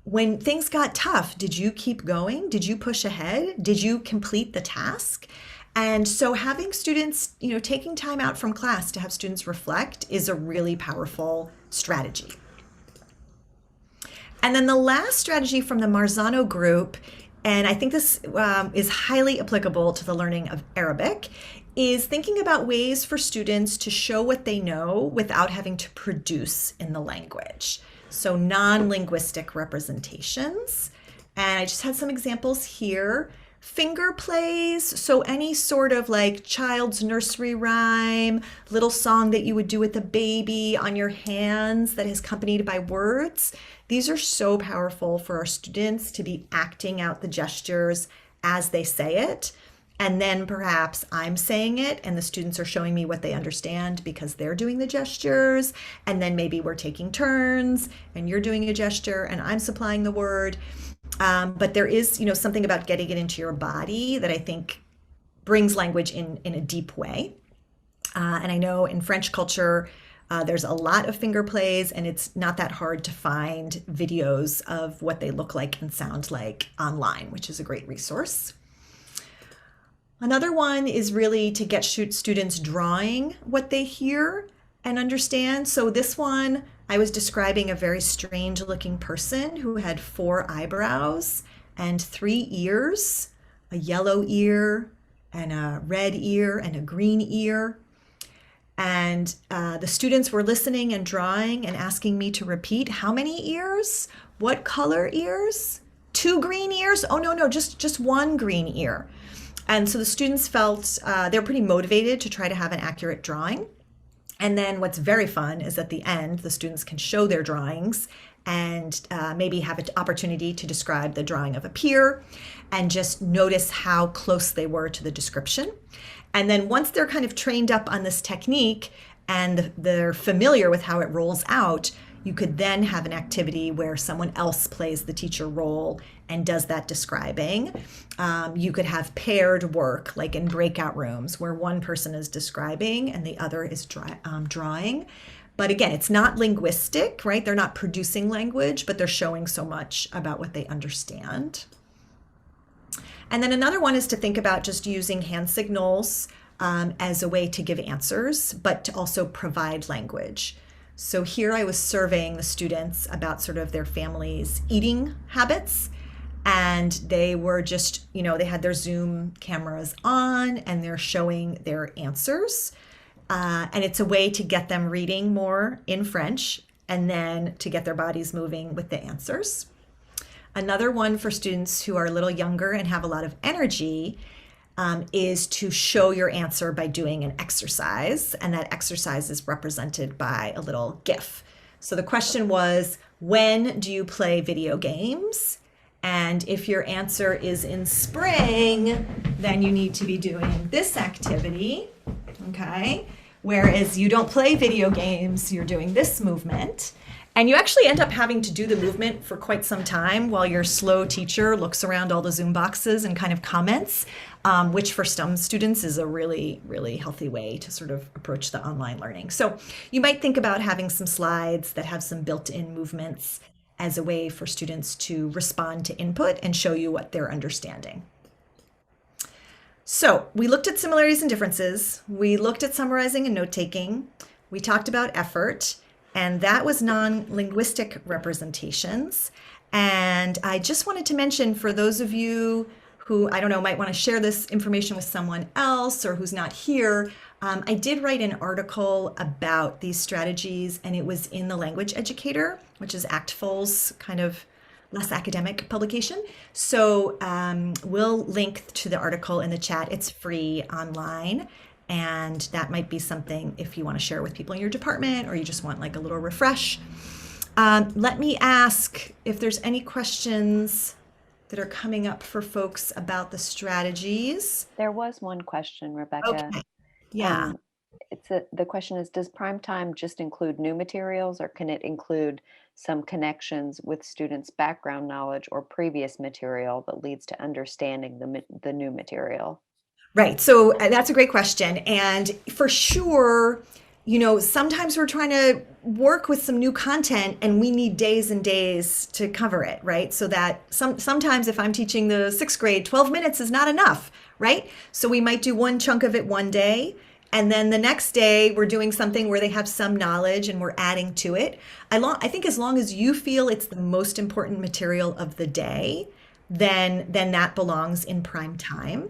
Speaker 2: when things got tough, did you keep going? Did you push ahead? Did you complete the task? And so having students, taking time out from class to have students reflect is a really powerful strategy. And then the last strategy from the Marzano group, and I think this is highly applicable to the learning of Arabic, is thinking about ways for students to show what they know without having to produce in the language. So non-linguistic representations. And I just had some examples here. Finger plays, so any sort of like child's nursery rhyme, little song that you would do with a baby on your hands that is accompanied by words. These are so powerful for our students to be acting out the gestures as they say it. And then perhaps I'm saying it and the students are showing me what they understand because they're doing the gestures. And then maybe we're taking turns and you're doing a gesture and I'm supplying the word. But there is, something about getting it into your body that I think brings language in a deep way. And I know in French culture, there's a lot of finger plays, and it's not that hard to find videos of what they look like and sound like online, which is a great resource. Another one is really to get students drawing what they hear and understand. So this one, I was describing a very strange looking person who had 4 eyebrows and 3 ears, a yellow ear and a red ear and a green ear. And the students were listening and drawing and asking me to repeat how many ears, what color ears, 2 green ears. Oh, no, just 1 green ear. And so the students felt they're pretty motivated to try to have an accurate drawing. And then what's very fun is at the end, the students can show their drawings and maybe have an opportunity to describe the drawing of a peer and just notice how close they were to the description. And then once they're kind of trained up on this technique and they're familiar with how it rolls out, you could then have an activity where someone else plays the teacher role and does that describing. You could have paired work, like in breakout rooms, where one person is describing and the other is drawing. But again, it's not linguistic, right? They're not producing language, but they're showing so much about what they understand. And then another one is to think about just using hand signals as a way to give answers, but to also provide language. So here I was surveying the students about sort of their family's eating habits, and they were just, they had their Zoom cameras on and they're showing their answers. And it's a way to get them reading more in French and then to get their bodies moving with the answers. Another one for students who are a little younger and have a lot of energy is to show your answer by doing an exercise, and that exercise is represented by a little GIF. So the question was, when do you play video games? And if your answer is in spring, then you need to be doing this activity, okay? Whereas you don't play video games, you're doing this movement. And you actually end up having to do the movement for quite some time while your slow teacher looks around all the Zoom boxes and kind of comments, which for some students is a really, really healthy way to sort of approach the online learning. So you might think about having some slides that have some built-in movements as a way for students to respond to input and show you what they're understanding. So we looked at similarities and differences. We looked at summarizing and note-taking. We talked about effort. And that was non-linguistic representations. And I just wanted to mention, for those of you who, I don't know, might want to share this information with someone else or who's not here, I did write an article about these strategies, and it was in the Language Educator, which is ACTFL's kind of less academic publication. So we'll link to the article in the chat. It's free online. And that might be something if you want to share with people in your department, or you just want like a little refresh. Let me ask if there's any questions that are coming up for folks about the strategies.
Speaker 1: There was one question, Rebecca.
Speaker 2: Okay. Yeah.
Speaker 1: The question is, does prime time just include new materials, or can it include some connections with students' background knowledge or previous material that leads to understanding the new material?
Speaker 2: Right. So that's a great question. And for sure, you know, sometimes we're trying to work with some new content and we need days and days to cover it, right? So that sometimes if I'm teaching the 6th grade, 12 minutes is not enough, right? So we might do one chunk of it one day, and then the next day we're doing something where they have some knowledge and we're adding to it. I think as long as you feel it's the most important material of the day, then that belongs in prime time.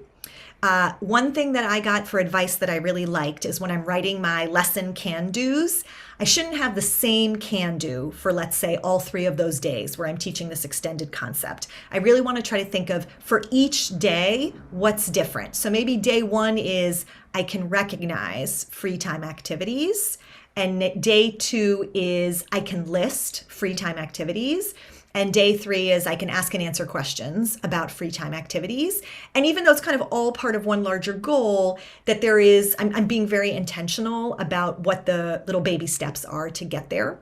Speaker 2: One thing that I got for advice that I really liked is when I'm writing my lesson can-dos, I shouldn't have the same can-do for, let's say, all 3 of those days where I'm teaching this extended concept. I really want to try to think of, for each day, what's different. So maybe day 1 is I can recognize free time activities, and day 2 is I can list free time activities. And day 3 is I can ask and answer questions about free time activities. And even though it's kind of all part of one larger goal, that there is, I'm being very intentional about what the little baby steps are to get there.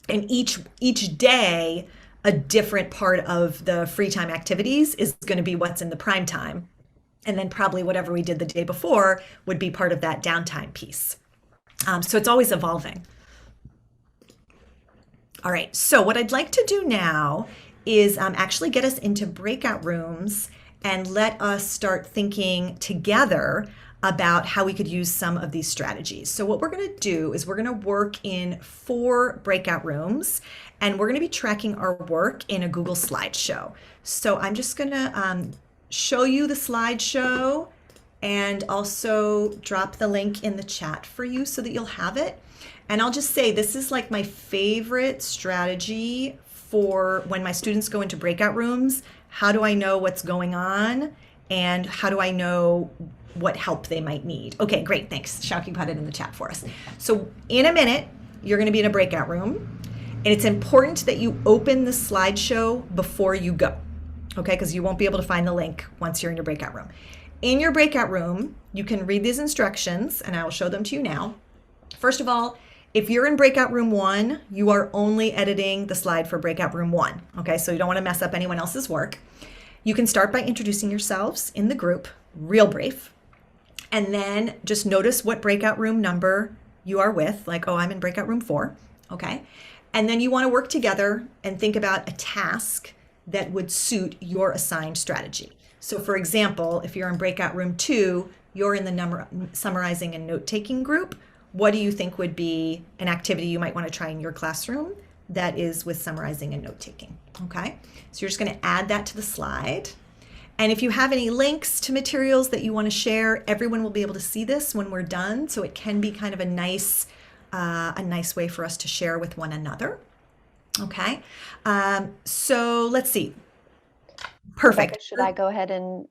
Speaker 2: And each day, a different part of the free time activities is going to be what's in the prime time. And then probably whatever we did the day before would be part of that downtime piece. So it's always evolving. All right, so what I'd like to do now is actually get us into breakout rooms and let us start thinking together about how we could use some of these strategies. So what we're going to do is we're going to work in 4 breakout rooms, and we're going to be tracking our work in a Google slideshow. So I'm just going to show you the slideshow and also drop the link in the chat for you so that you'll have it. And I'll just say this is like my favorite strategy for when my students go into breakout rooms. How do I know what's going on? And how do I know what help they might need? Okay, great, thanks. Shauki put it in the chat for us. So in a minute, you're gonna be in a breakout room. And it's important that you open the slideshow before you go, okay? Because you won't be able to find the link once you're in your breakout room. In your breakout room, you can read these instructions, and I will show them to you now. First of all, if you're in breakout room 1, you are only editing the slide for breakout room 1, okay? So you don't want to mess up anyone else's work. You can start by introducing yourselves in the group, real brief, and then just notice what breakout room number you are with, like, oh, I'm in breakout room 4, okay? And then you want to work together and think about a task that would suit your assigned strategy. So for example, if you're in breakout room 2, you're in the summarizing and note-taking group. What do you think would be an activity you might want to try in your classroom that is with summarizing and note-taking, okay? So you're just going to add that to the slide. And if you have any links to materials that you want to share, everyone will be able to see this when we're done. So it can be kind of a nice way for us to share with one another, okay? So let's see.
Speaker 1: Rebecca,
Speaker 2: Perfect.
Speaker 1: should I go ahead and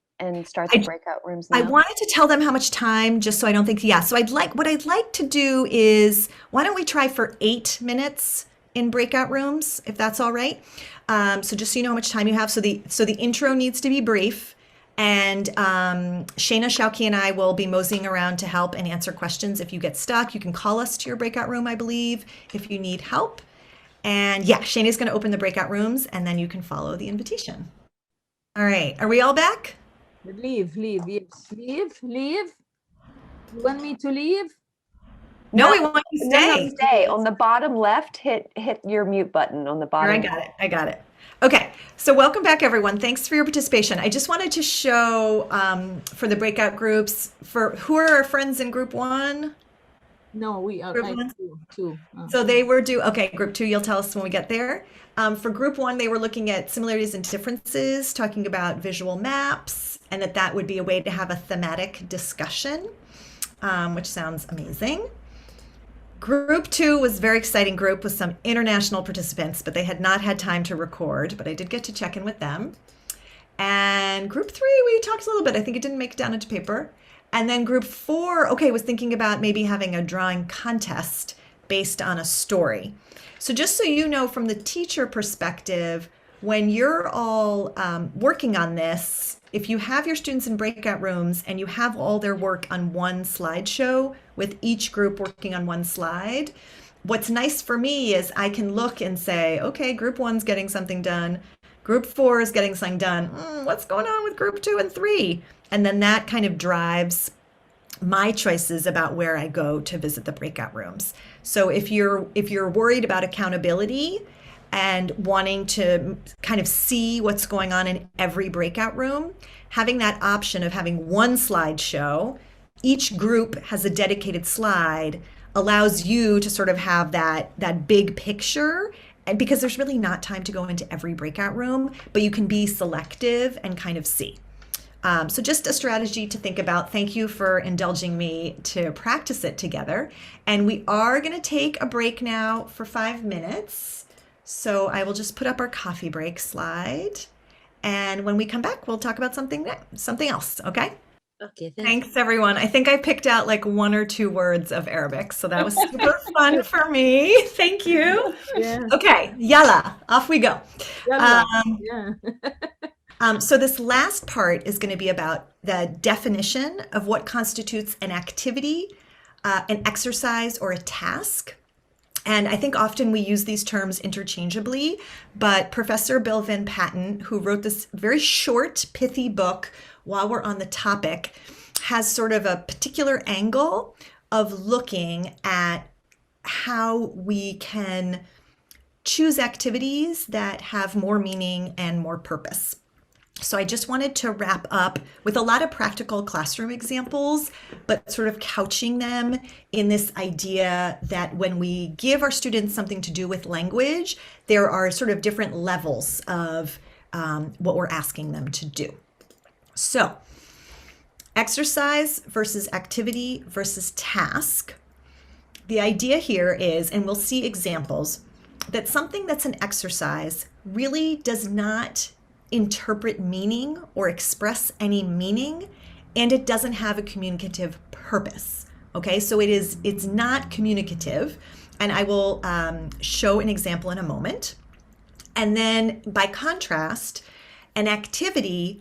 Speaker 1: start the breakout rooms
Speaker 2: I
Speaker 1: now?
Speaker 2: wanted to tell them how much time, just so I don't think, yeah. So what I'd like to do is, why don't we try for 8 minutes in breakout rooms, if that's all right? So just so you know how much time you have. So the intro needs to be brief, and Shayna, Shauki, and I will be moseying around to help and answer questions. If you get stuck, you can call us to your breakout room, I believe, if you need help. And yeah, Shayna's going to open the breakout rooms, and then you can follow the invitation. All right, are we all back?
Speaker 4: Leave, yes, leave. You want me to leave?
Speaker 2: No, we want you to stay.
Speaker 1: No, stay. On the bottom left, hit your mute button on the bottom.
Speaker 2: Here, I got it. Okay, so welcome back, everyone. Thanks for your participation. I just wanted to show for the breakout groups, for who are our friends in group 1?
Speaker 4: No, we are two.
Speaker 2: So they were okay, group 2, you'll tell us when we get there. For group 1, they were looking at similarities and differences, talking about visual maps, and that would be a way to have a thematic discussion, which sounds amazing. Group 2 was a very exciting group with some international participants, but they had not had time to record, but I did get to check in with them. And group 3, we talked a little bit. I think it didn't make it down into paper. And then group 4, was thinking about maybe having a drawing contest based on a story. So just so you know, from the teacher perspective, when you're all working on this, if you have your students in breakout rooms and you have all their work on one slideshow with each group working on one slide, what's nice for me is I can look and say, okay, group 1's getting something done. Group 4 is getting something done. What's going on with group 2 and 3? And then that kind of drives my choices about where I go to visit the breakout rooms. So if you're worried about accountability and wanting to kind of see what's going on in every breakout room, having that option of having one slideshow, each group has a dedicated slide, allows you to sort of have that big picture. And because there's really not time to go into every breakout room, but you can be selective and kind of see. So just a strategy to think about. Thank you for indulging me to practice it together. And we are going to take a break now for 5 minutes. So I will just put up our coffee break slide. And when we come back, we'll talk about something else, okay?
Speaker 4: Okay,
Speaker 2: Thanks, everyone. I think I picked out like 1 or 2 words of Arabic, so that was super fun for me. Thank you.
Speaker 4: Yeah.
Speaker 2: Okay, yalla, off we go.
Speaker 4: Yeah.
Speaker 2: So this last part is going to be about the definition of what constitutes an activity, an exercise, or a task. And I think often we use these terms interchangeably, but Professor Bill Van Patten, who wrote this very short, pithy book while we're on the topic, has sort of a particular angle of looking at how we can choose activities that have more meaning and more purpose. So I just wanted to wrap up with a lot of practical classroom examples, but sort of couching them in this idea that when we give our students something to do with language, there are sort of different levels of what we're asking them to do. So exercise versus activity versus task. The idea here is, and we'll see examples, that something that's an exercise really does not interpret meaning or express any meaning, and it doesn't have a communicative purpose. Okay, so it's not communicative, and I will show an example in a moment. And then by contrast, an activity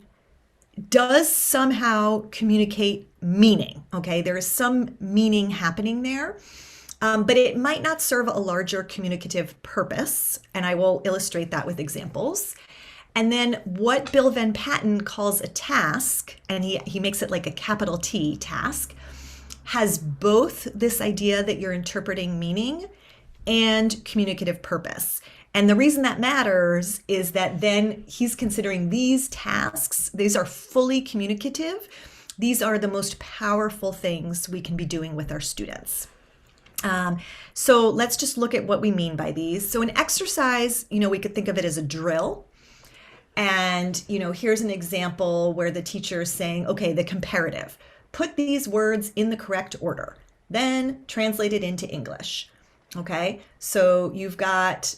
Speaker 2: does somehow communicate meaning. Okay, there is some meaning happening there, but it might not serve a larger communicative purpose, and I will illustrate that with examples. And then what Bill Van Patten calls a task, and he makes it like a capital T, task, has both this idea that you're interpreting meaning and communicative purpose. And the reason that matters is that then he's considering these tasks, these are fully communicative. These are the most powerful things we can be doing with our students. So let's just look at what we mean by these. So an exercise, we could think of it as a drill. And, here's an example where the teacher is saying, okay, the comparative, put these words in the correct order, then translate it into English. Okay, so you've got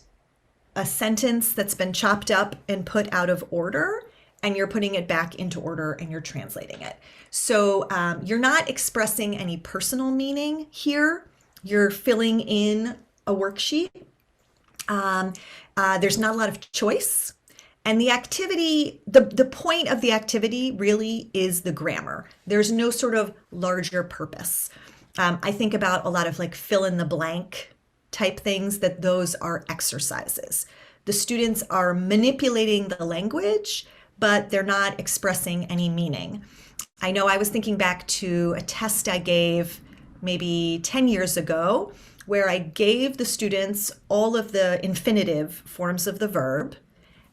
Speaker 2: a sentence that's been chopped up and put out of order, and you're putting it back into order and you're translating it. So you're not expressing any personal meaning here. You're filling in a worksheet. There's not a lot of choice. And the activity, the point of the activity really is the grammar. There's no sort of larger purpose. I think about a lot of like fill in the blank type things, that those are exercises. The students are manipulating the language, but they're not expressing any meaning. I know I was thinking back to a test I gave maybe 10 years ago, where I gave the students all of the infinitive forms of the verb,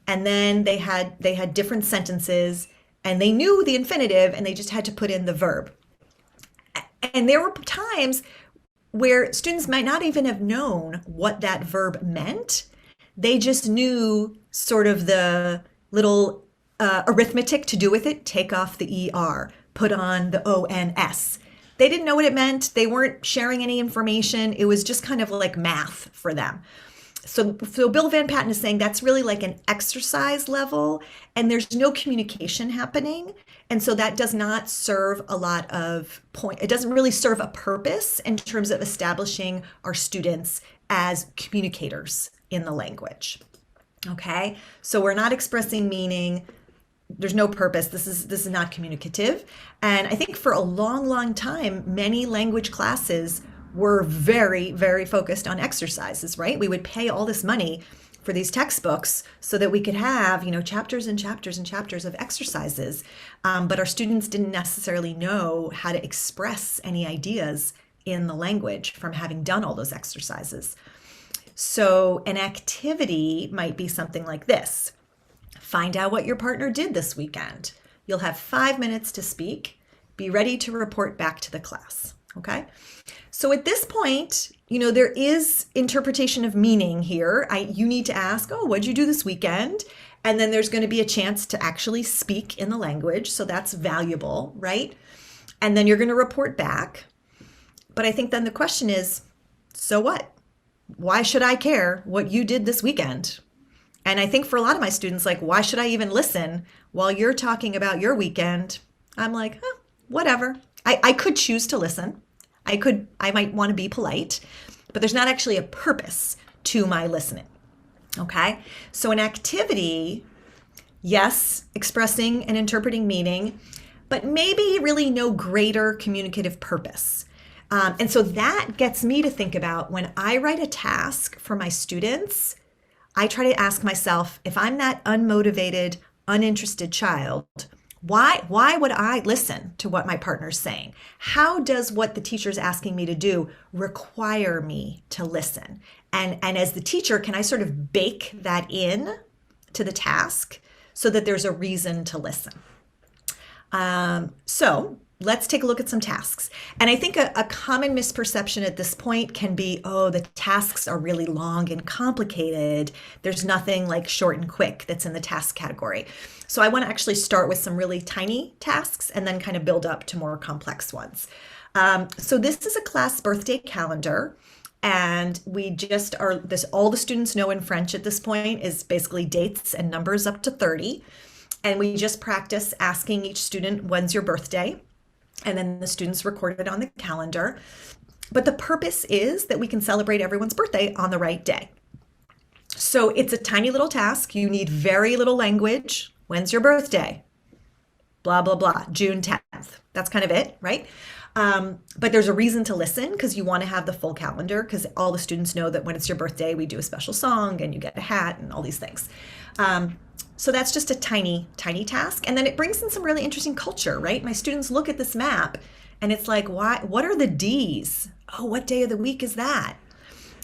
Speaker 2: and then they had different sentences, and they knew the infinitive, and they just had to put in the verb. And there were times where students might not even have known what that verb meant. They just knew sort of the little arithmetic to do with it. Take off the ER, put on the ONS. They didn't know what it meant. They weren't sharing any information. It was just kind of like math for them. So Bill Van Patten is saying that's really like an exercise level, and there's no communication happening. And so that does not serve a lot of point. It doesn't really serve a purpose in terms of establishing our students as communicators in the language. Okay, so we're not expressing meaning. There's no purpose. This is not communicative. And I think for a long, long time, many language classes were very, very focused on exercises, right? We would pay all this money for these textbooks so that we could have, chapters and chapters and chapters of exercises. But our students didn't necessarily know how to express any ideas in the language from having done all those exercises. So an activity might be something like this. Find out what your partner did this weekend. You'll have 5 minutes to speak. Be ready to report back to the class, okay? So at this point, there is interpretation of meaning here. You need to ask, what'd you do this weekend? And then there's going to be a chance to actually speak in the language. So that's valuable, right? And then you're going to report back. But I think then the question is, so what? Why should I care what you did this weekend? And I think for a lot of my students, like, why should I even listen while you're talking about your weekend? I'm like, whatever. I could choose to listen. I might want to be polite, but there's not actually a purpose to my listening. Okay. So an activity, yes, expressing and interpreting meaning, but maybe really no greater communicative purpose. And so that gets me to think about when I write a task for my students, I try to ask myself, if I'm that unmotivated, uninterested child, why would I listen to what my partner's saying? How does what the teacher's asking me to do require me to listen? And as the teacher, can I sort of bake that in to the task so that there's a reason to listen? So let's take a look at some tasks. And I think a common misperception at this point can be, the tasks are really long and complicated. There's nothing like short and quick that's in the task category. So I want to actually start with some really tiny tasks and then kind of build up to more complex ones. So this is a class birthday calendar. And we just all the students know in French at this point is basically dates and numbers up to 30. And we just practice asking each student, when's your birthday? And then the students record it on the calendar. But the purpose is that we can celebrate everyone's birthday on the right day. So it's a tiny little task. You need very little language. When's your birthday? Blah, blah, blah, June 10th. That's kind of it, right? But there's a reason to listen because you want to have the full calendar because all the students know that when it's your birthday, we do a special song and you get a hat and all these things. So that's just a tiny, tiny task. And then it brings in some really interesting culture, right? My students look at this map and it's like, what are the D's? Oh, what day of the week is that?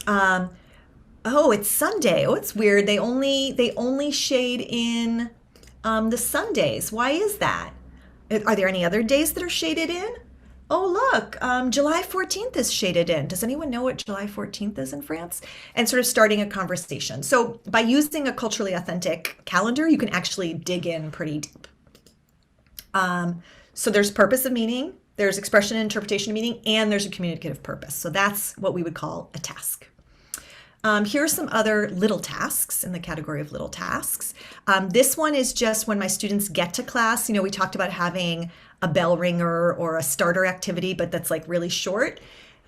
Speaker 2: It's Sunday. Oh, it's weird. They only shade in the Sundays. Why is that? Are there any other days that are shaded in? Oh, look, July 14th is shaded in. Does anyone know what July 14th is in France? And sort of starting a conversation. So by using a culturally authentic calendar, you can actually dig in pretty deep. So there's purpose of meaning, there's expression and interpretation of meaning, and there's a communicative purpose. So that's what we would call a task. Here are some other little tasks in the category of little tasks. This one is just when my students get to class. You know, we talked about having a bell ringer or a starter activity, but that's like really short.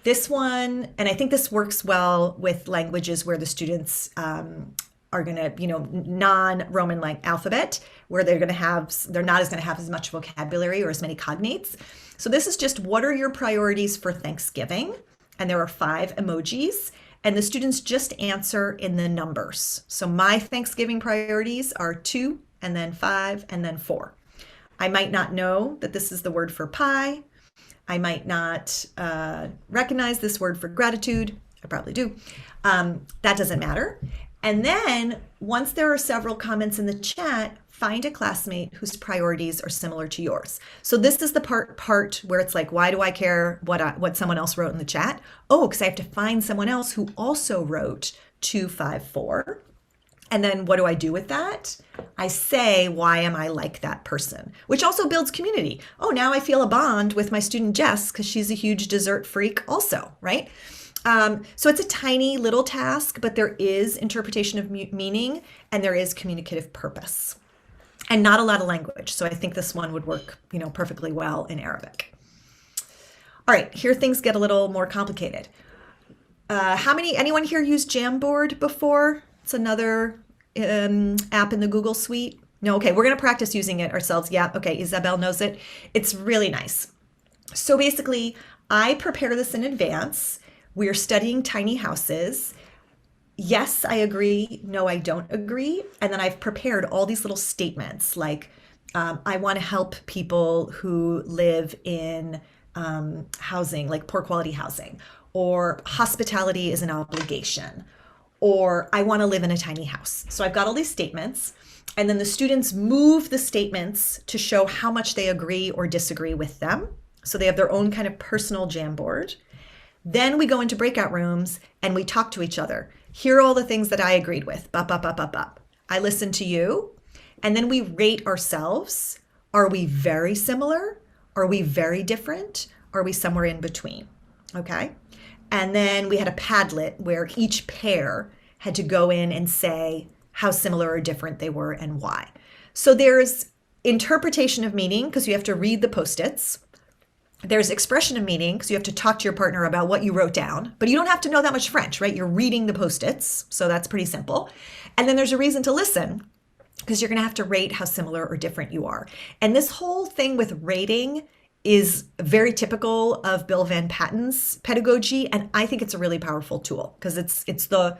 Speaker 2: This one, and I think this works well with languages where the students are going to, you know, non-Roman like alphabet, where they're not as going to have as much vocabulary or as many cognates. So this is just, what are your priorities for Thanksgiving? And there are 5 emojis, and the students just answer in the numbers. So my Thanksgiving priorities are 2, and then 5, and then 4. I might not know that this is the word for pie. I might not recognize this word for gratitude. I probably do. That doesn't matter. And then once there are several comments in the chat, find a classmate whose priorities are similar to yours. So this is the part where it's like, why do I care what someone else wrote in the chat? Oh, because I have to find someone else who also wrote 254. And then what do I do with that? I say, why am I like that person? Which also builds community. Oh, now I feel a bond with my student Jess because she's a huge dessert freak also, right? So it's a tiny little task, but there is interpretation of meaning and there is communicative purpose and not a lot of language. So I think this one would work, you know, perfectly well in Arabic. All right, here things get a little more complicated. Anyone here used Jamboard before? It's another app in the Google suite. No, okay, we're gonna practice using it ourselves. Yeah, okay, Isabel knows it. It's really nice. So basically, I prepare this in advance. We're studying tiny houses. Yes, I agree. No, I don't agree. And then I've prepared all these little statements like, I want to help people who live in housing, like poor quality housing, or hospitality is an obligation, or I want to live in a tiny house. So I've got all these statements, and then the students move the statements to show how much they agree or disagree with them. So they have their own kind of personal Jamboard. Then we go into breakout rooms and we talk to each other. Here are all the things that I agreed with. Bop, bop, bop, bop, bop. I listen to you. And then we rate ourselves. Are we very similar? Are we very different? Are we somewhere in between? Okay. And then we had a Padlet where each pair had to go in and say how similar or different they were and why. So there's interpretation of meaning because you have to read the Post-its. There's expression of meaning because you have to talk to your partner about what you wrote down, but you don't have to know that much French, right? You're reading the Post-its, so that's pretty simple. And then there's a reason to listen because you're going to have to rate how similar or different you are. And this whole thing with rating is very typical of Bill Van Patten's pedagogy, and I think it's a really powerful tool because it's the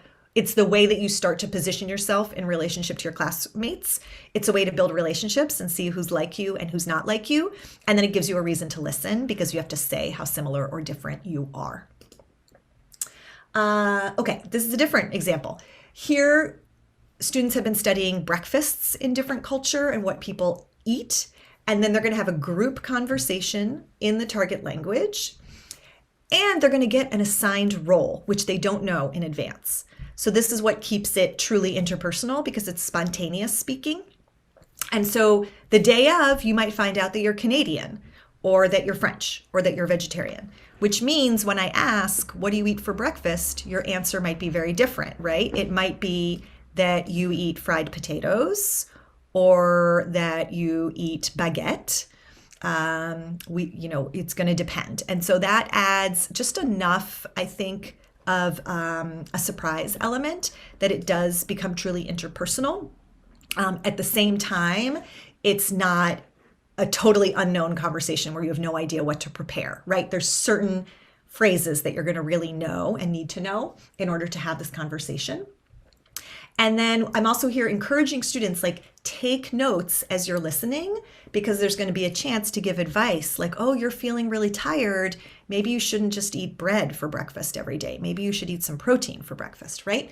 Speaker 2: way that you start to position yourself in relationship to your classmates. It's a way to build relationships and see who's like you and who's not like you. And then it gives you a reason to listen because you have to say how similar or different you are. Okay, this is a different example. Here, students have been studying breakfasts in different culture and what people eat. And then they're going to have a group conversation in the target language. And they're going to get an assigned role, which they don't know in advance. So this is what keeps it truly interpersonal because it's spontaneous speaking. And so the day of, you might find out that you're Canadian or that you're French or that you're vegetarian, which means when I ask, what do you eat for breakfast? Your answer might be very different, right? It might be that you eat fried potatoes or that you eat baguette. It's going to depend. And so that adds just enough, I think, of a surprise element that it does become truly interpersonal. At the same time, it's not a totally unknown conversation where you have no idea what to prepare, right? There's certain phrases that you're going to really know and need to know in order to have this conversation. And then I'm also here encouraging students, like, take notes as you're listening, because there's going to be a chance to give advice like, oh, you're feeling really tired. Maybe you shouldn't just eat bread for breakfast every day. Maybe you should eat some protein for breakfast, right?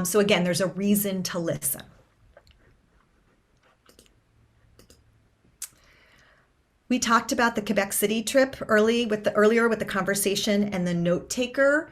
Speaker 2: So again, there's a reason to listen. We talked about the Quebec City trip earlier with the conversation and the note taker.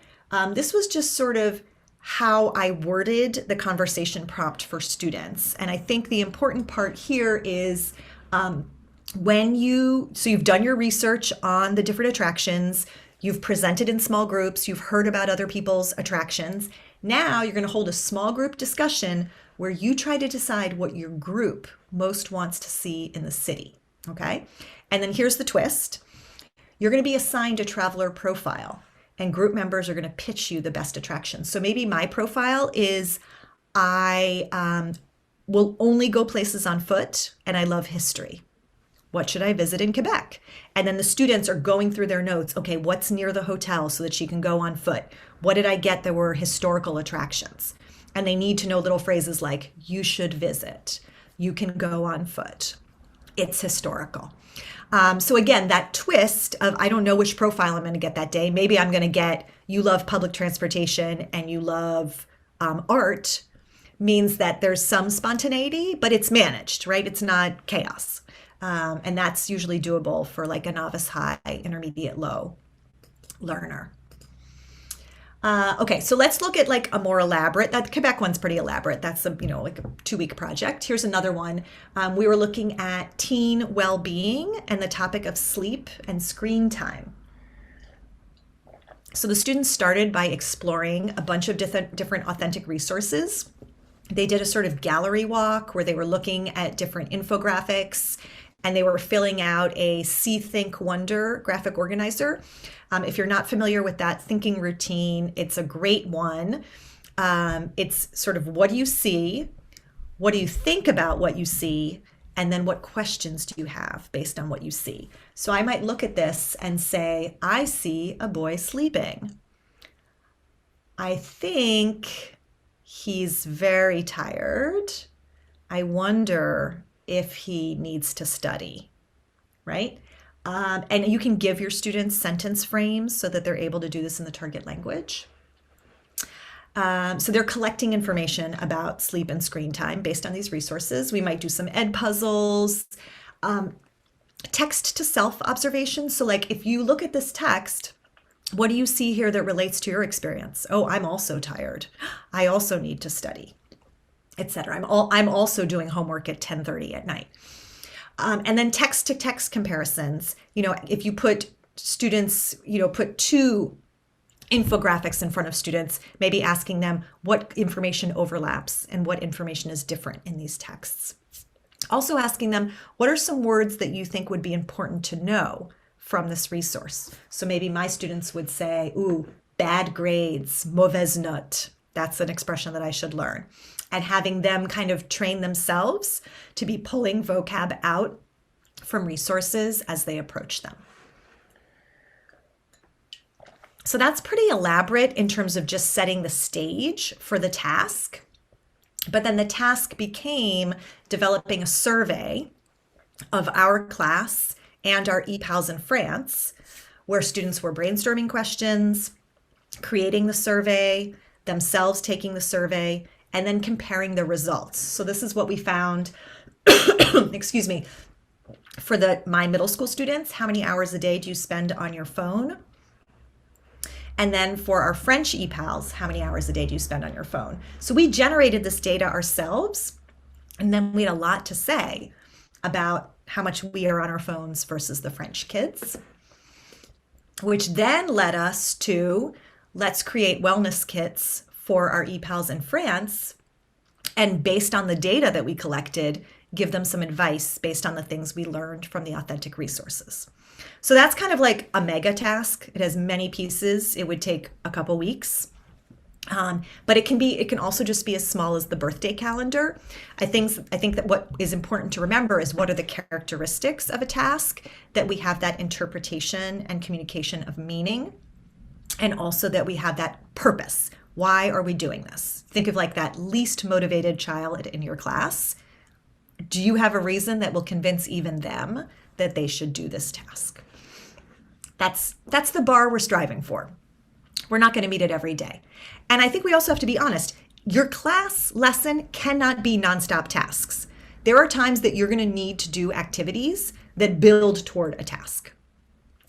Speaker 2: This was just sort of how I worded the conversation prompt for students. And I think the important part here is you've done your research on the different attractions, you've presented in small groups, you've heard about other people's attractions. Now you're going to hold a small group discussion where you try to decide what your group most wants to see in the city. Okay? And then here's the twist. You're going to be assigned a traveler profile, and group members are going to pitch you the best attractions. So maybe my profile is I will only go places on foot, and I love history. What should I visit in Quebec? And then the students are going through their notes. Okay, what's near the hotel so that she can go on foot? What did I get that were historical attractions? And they need to know little phrases like, you should visit, you can go on foot, it's historical. So again, that twist of I don't know which profile I'm going to get that day. Maybe I'm going to get you love public transportation and you love art, means that there's some spontaneity, but it's managed, right? It's not chaos. And that's usually doable for like a novice high, intermediate low learner. Okay, so let's look at like a more elaborate, that Quebec one's pretty elaborate. That's a, like a 2-week project. Here's another one. We were looking at teen well-being and the topic of sleep and screen time. So the students started by exploring a bunch of different authentic resources. They did a sort of gallery walk where they were looking at different infographics, and they were filling out a See, Think, Wonder graphic organizer. If you're not familiar with that thinking routine, it's a great one. It's sort of what do you see, what do you think about what you see, and then what questions do you have based on what you see. So I might look at this and say, I see a boy sleeping. I think he's very tired. I wonder if he needs to study, right? And you can give your students sentence frames so that they're able to do this in the target language. So they're collecting information about sleep and screen time based on these resources. We might do some ed puzzles, text to self observation. So like if you look at this text, what do you see here that relates to your experience? Oh, I'm also tired. I also need to study, etc. I'm also doing homework at 10:30 at night. And then text to text comparisons. If you put students, put 2 infographics in front of students, maybe asking them what information overlaps and what information is different in these texts. Also asking them, what are some words that you think would be important to know from this resource? So maybe my students would say, ooh, bad grades, mauvaise note. That's an expression that I should learn. And having them kind of train themselves to be pulling vocab out from resources as they approach them. So that's pretty elaborate in terms of just setting the stage for the task. But then the task became developing a survey of our class and our EPALs in France, where students were brainstorming questions, creating the survey, themselves taking the survey, and then comparing the results. So this is what we found, excuse me, for my middle school students. How many hours a day do you spend on your phone? And then for our French EPALs, how many hours a day do you spend on your phone? So we generated this data ourselves, and then we had a lot to say about how much we are on our phones versus the French kids, which then led us to let's create wellness kits for our EPALs in France, and based on the data that we collected, give them some advice based on the things we learned from the authentic resources. So that's kind of like a mega task. It has many pieces. It would take a couple weeks. But it can also just be as small as the birthday calendar. I think that what is important to remember is what are the characteristics of a task, that we have that interpretation and communication of meaning, and also that we have that purpose. Why are we doing this? Think of like that least motivated child in your class. Do you have a reason that will convince even them that they should do this task? That's the bar we're striving for. We're not going to meet it every day. And I think we also have to be honest. Your class lesson cannot be nonstop tasks. There are times that you're going to need to do activities that build toward a task.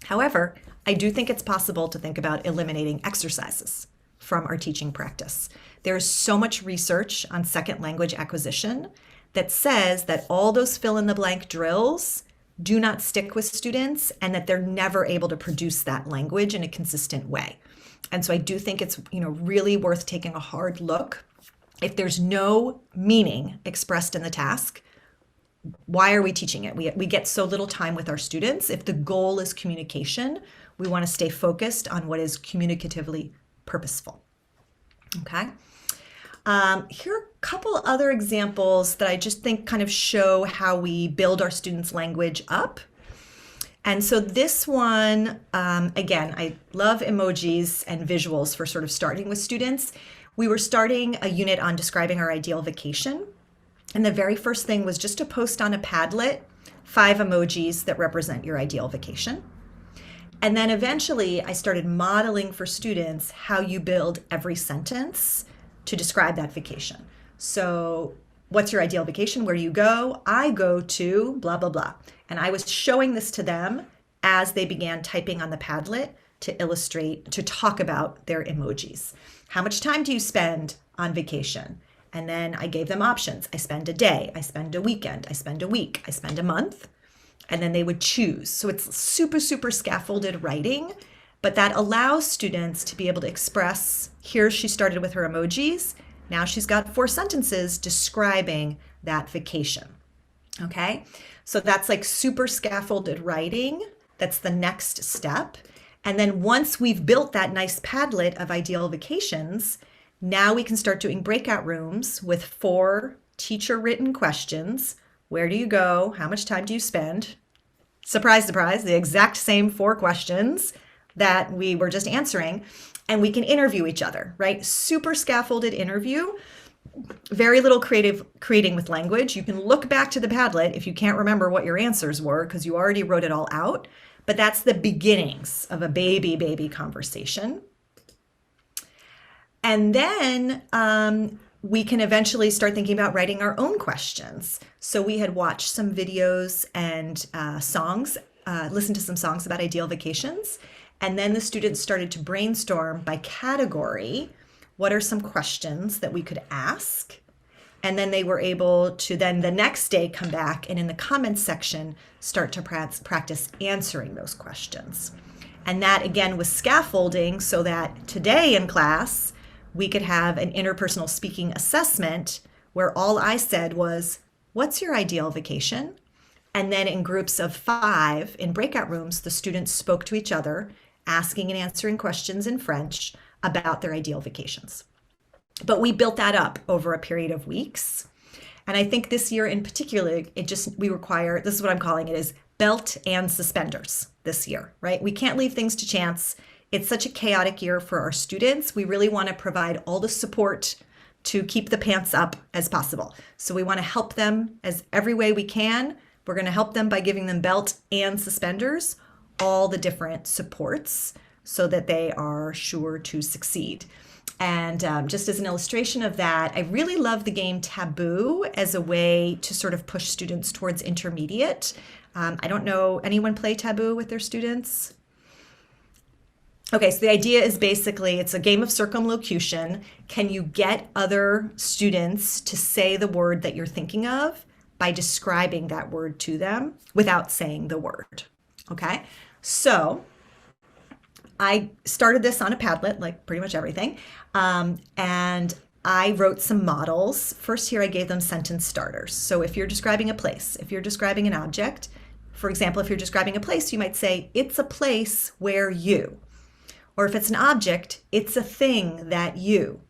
Speaker 2: However, I do think it's possible to think about eliminating exercises from our teaching practice. There's so much research on second language acquisition that says that all those fill-in-the-blank drills do not stick with students and that they're never able to produce that language in a consistent way. And so I do think it's, really worth taking a hard look. If there's no meaning expressed in the task, why are we teaching it? We get so little time with our students. If the goal is communication, we want to stay focused on what is communicatively purposeful. Okay. Here are a couple other examples that I just think kind of show how we build our students' language up. And so this one, again, I love emojis and visuals for sort of starting with students. We were starting a unit on describing our ideal vacation. And the very first thing was just to post on a Padlet 5 emojis that represent your ideal vacation. And then eventually I started modeling for students how you build every sentence to describe that vacation. So what's your ideal vacation? Where do you go? I go to blah, blah, blah. And I was showing this to them as they began typing on the Padlet to illustrate, to talk about their emojis. How much time do you spend on vacation? And then I gave them options. I spend a day, I spend a weekend, I spend a week, I spend a month. And then they would choose. So it's super, super scaffolded writing, but that allows students to be able to express, here she started with her emojis. Now she's got 4 sentences describing that vacation. Okay, so that's like super scaffolded writing. That's the next step. And then once we've built that nice Padlet of ideal vacations, now we can start doing breakout rooms with 4 teacher-written questions. Where do you go? How much time do you spend? Surprise, surprise, the exact same 4 questions that we were just answering. And we can interview each other, right? Super scaffolded interview. Very little creating with language. You can look back to the Padlet if you can't remember what your answers were because you already wrote it all out. But that's the beginnings of a baby conversation. And then we can eventually start thinking about writing our own questions. So we had watched some videos and songs, listened to some songs about ideal vacations. And then the students started to brainstorm by category. What are some questions that we could ask? And then they were able to then the next day come back and in the comments section start to practice answering those questions. And that again was scaffolding so that today in class, we could have an interpersonal speaking assessment where all I said was, what's your ideal vacation? And then in groups of 5 in breakout rooms, the students spoke to each other, asking and answering questions in French about their ideal vacations. But we built that up over a period of weeks. And I think this year in particular, we require, this is what I'm calling it, is belt and suspenders this year, right? We can't leave things to chance. It's such a chaotic year for our students. We really want to provide all the support to keep the pants up as possible. So we want to help them as every way we can. We're going to help them by giving them belt and suspenders, all the different supports so that they are sure to succeed. And just as an illustration of that, I really love the game Taboo as a way to sort of push students towards intermediate. I don't know, anyone play Taboo with their students? Okay, so the idea is basically it's a game of circumlocution. Can you get other students to say the word that you're thinking of by describing that word to them without saying the word? Okay, so I started this on a Padlet, like pretty much everything, and I wrote some models. First here I gave them sentence starters. So if you're describing a place, if you're describing an object, for example, if you're describing a place, you might say, it's a place where you. Or if it's an object, it's a thing that you.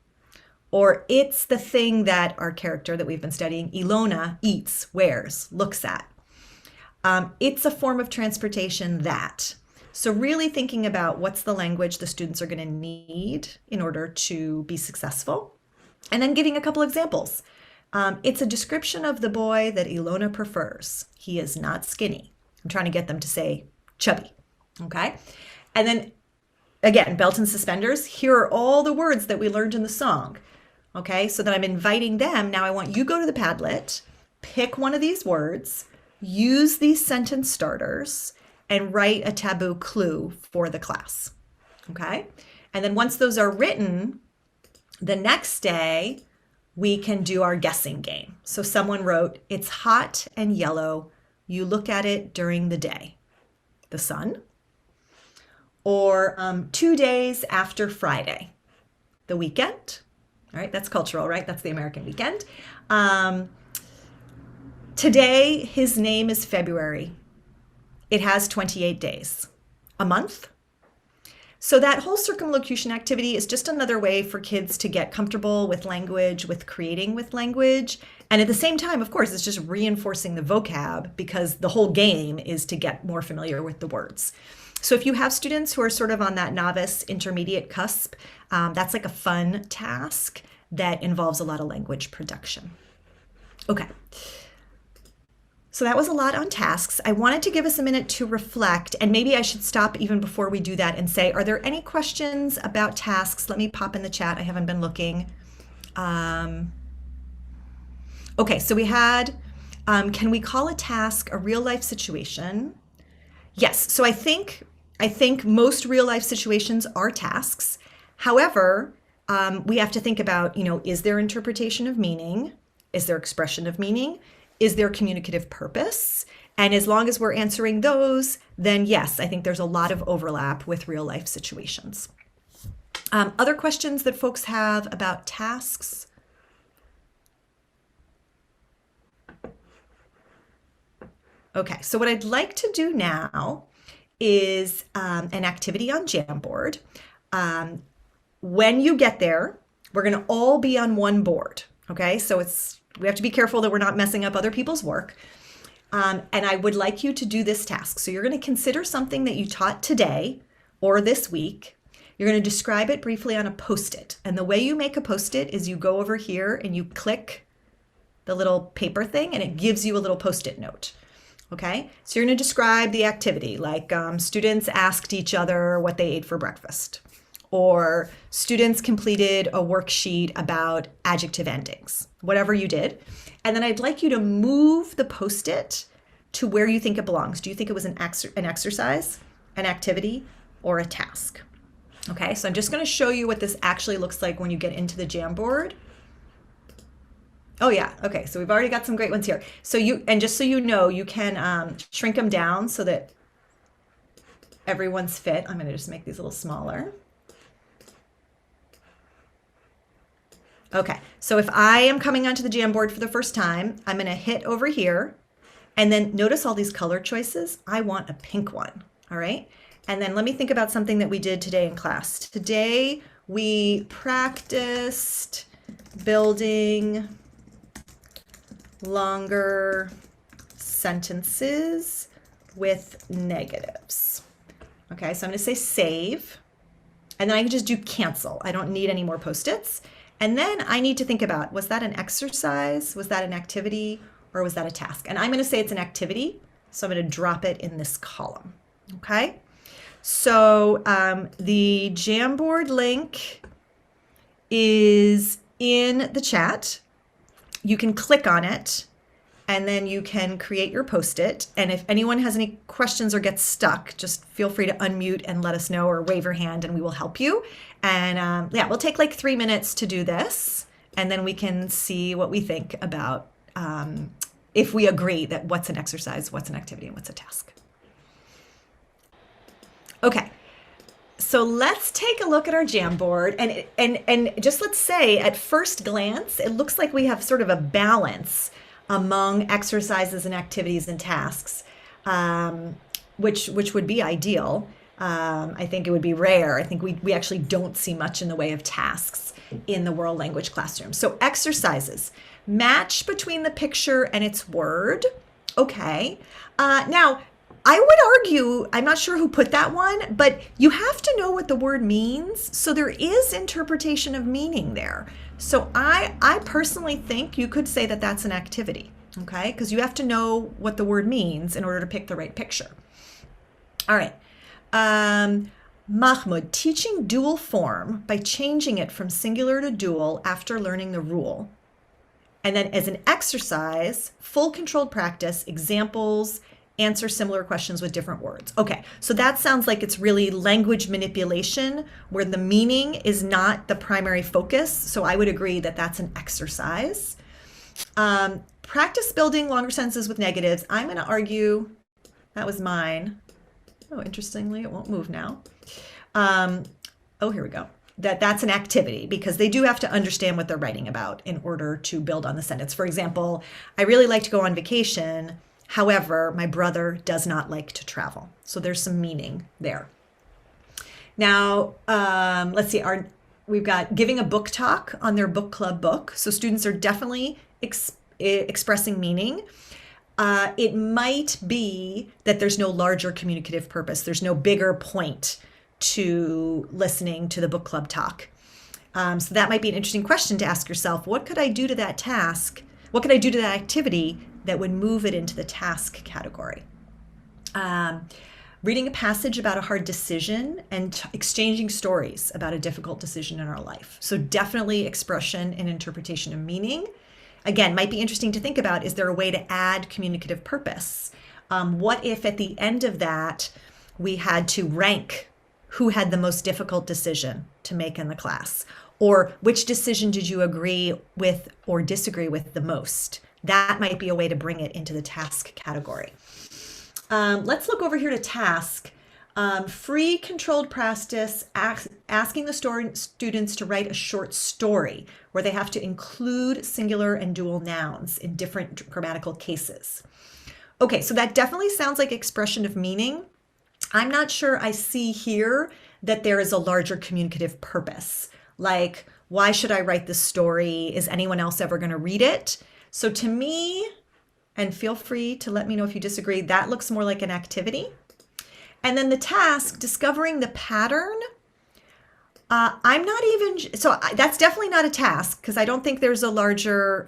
Speaker 2: Or it's the thing that our character that we've been studying, Ilona, eats, wears, looks at. It's a form of transportation that. So really thinking about what's the language the students are going to need in order to be successful. And then giving a couple examples. It's a description of the boy that Ilona prefers. He is not skinny. I'm trying to get them to say chubby. Okay. And then again, belt and suspenders. Here are all the words that we learned in the song. Okay. So then I'm inviting them. Now I want you go to the Padlet, pick one of these words, use these sentence starters, and write a taboo clue for the class. Okay. And then once those are written, the next day we can do our guessing game. So someone wrote, it's hot and yellow. You look at it during the day. The sun. or 2 days after Friday, the weekend. All right, that's cultural, right? That's the American weekend. Today, his name is February. It has 28 days. A month. So that whole circumlocution activity is just another way for kids to get comfortable with language, with creating with language. And at the same time, of course, it's just reinforcing the vocab because the whole game is to get more familiar with the words. So if you have students who are sort of on that novice intermediate cusp, that's like a fun task that involves a lot of language production. Okay. So that was a lot on tasks. I wanted to give us a minute to reflect, and maybe I should stop even before we do that and say, are there any questions about tasks? Let me pop in the chat. I haven't been looking. Okay, so we had, can we call a task a real life situation? Yes, so I think most real life situations are tasks. However, we have to think about, is there interpretation of meaning? Is there expression of meaning? Is there communicative purpose? And as long as we're answering those, then yes, I think there's a lot of overlap with real life situations. Other questions that folks have about tasks? Okay, so what I'd like to do now is an activity on Jamboard. When you get there, we're gonna all be on one board, okay? So we have to be careful that we're not messing up other people's work. And I would like you to do this task. So you're going to consider something that you taught today or this week. You're going to describe it briefly on a Post-it. And the way you make a Post-it is you go over here and you click the little paper thing and it gives you a little Post-it note. Okay, so you're going to describe the activity like students asked each other what they ate for breakfast, or students completed a worksheet about adjective endings, whatever you did. And then I'd like you to move the Post-it to where you think it belongs. Do you think it was an exercise, an activity, or a task? Okay, so I'm just going to show you what this actually looks like when you get into the Jamboard. Oh yeah, okay, so we've already got some great ones here. So just so you know, you can shrink them down so that everyone's fit. I'm going to just make these a little smaller. Okay, so if I am coming onto the Jamboard for the first time, I'm going to hit over here, and then notice all these color choices. I want a pink one, all right? And then let me think about something that we did today in class. Today, we practiced building longer sentences with negatives. Okay, so I'm going to say save, and then I can just do cancel. I don't need any more Post-its. And then I need to think about, was that an exercise? Was that an activity? Or was that a task? And I'm going to say it's an activity. So I'm going to drop it in this column. Okay. So the Jamboard link is in the chat. You can click on it and then you can create your Post-it. And if anyone has any questions or gets stuck, just feel free to unmute and let us know or wave your hand and we will help you. And yeah, we'll take like 3 minutes to do this and then we can see what we think about if we agree that what's an exercise, what's an activity, and what's a task. Okay, so let's take a look at our Jamboard and just let's say at first glance, it looks like we have sort of a balance among exercises and activities and tasks, which would be ideal. I think it would be rare. I think we actually don't see much in the way of tasks in the world language classroom. So exercises, match between the picture and its word. Okay. Now, I would argue, I'm not sure who put that one, but you have to know what the word means. So there is interpretation of meaning there. So I personally think you could say that that's an activity, okay? Because you have to know what the word means in order to pick the right picture. All right. Mahmoud, teaching dual form by changing it from singular to dual after learning the rule. And then as an exercise, full controlled practice, examples, answer similar questions with different words. Okay, so that sounds like it's really language manipulation where the meaning is not the primary focus. So I would agree that that's an exercise. Practice building longer sentences with negatives. I'm going to argue that was mine. Oh, interestingly, it won't move now. Oh, here we go. That's an activity because they do have to understand what they're writing about in order to build on the sentence. For example, I really like to go on vacation. However, my brother does not like to travel. So there's some meaning there. Now, let's see. We've got giving a book talk on their book club book. So students are definitely expressing meaning. It might be that there's no larger communicative purpose. There's no bigger point to listening to the book club talk. So that might be an interesting question to ask yourself. What could I do to that task? What could I do to that activity that would move it into the task category? Reading a passage about a hard decision and exchanging stories about a difficult decision in our life. So definitely expression and interpretation of meaning. Again, might be interesting to think about, is there a way to add communicative purpose? What if at the end of that, we had to rank who had the most difficult decision to make in the class? Or which decision did you agree with or disagree with the most? That might be a way to bring it into the task category. Let's look over here to task. Free controlled practice, asking the students to write a short story where they have to include singular and dual nouns in different grammatical cases. Okay, so that definitely sounds like expression of meaning. I'm not sure I see here that there is a larger communicative purpose. Like, why should I write this story? Is anyone else ever going to read it? So to me, and feel free to let me know if you disagree, that looks more like an activity. And then the task, discovering the pattern. I'm not even, so that's definitely not a task because I don't think there's a larger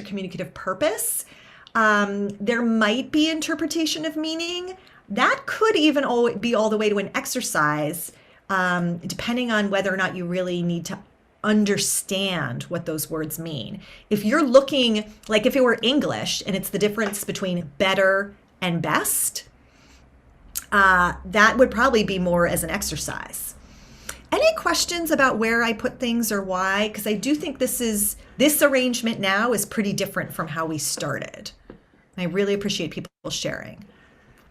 Speaker 2: communicative purpose. There might be interpretation of meaning. That could even be all the way to an exercise, depending on whether or not you really need to understand what those words mean. If you're looking, like if it were English and it's the difference between better and best, that would probably be more as an exercise. Any questions about where I put things or why? Because I do think this arrangement now is pretty different from how we started. I really appreciate people sharing.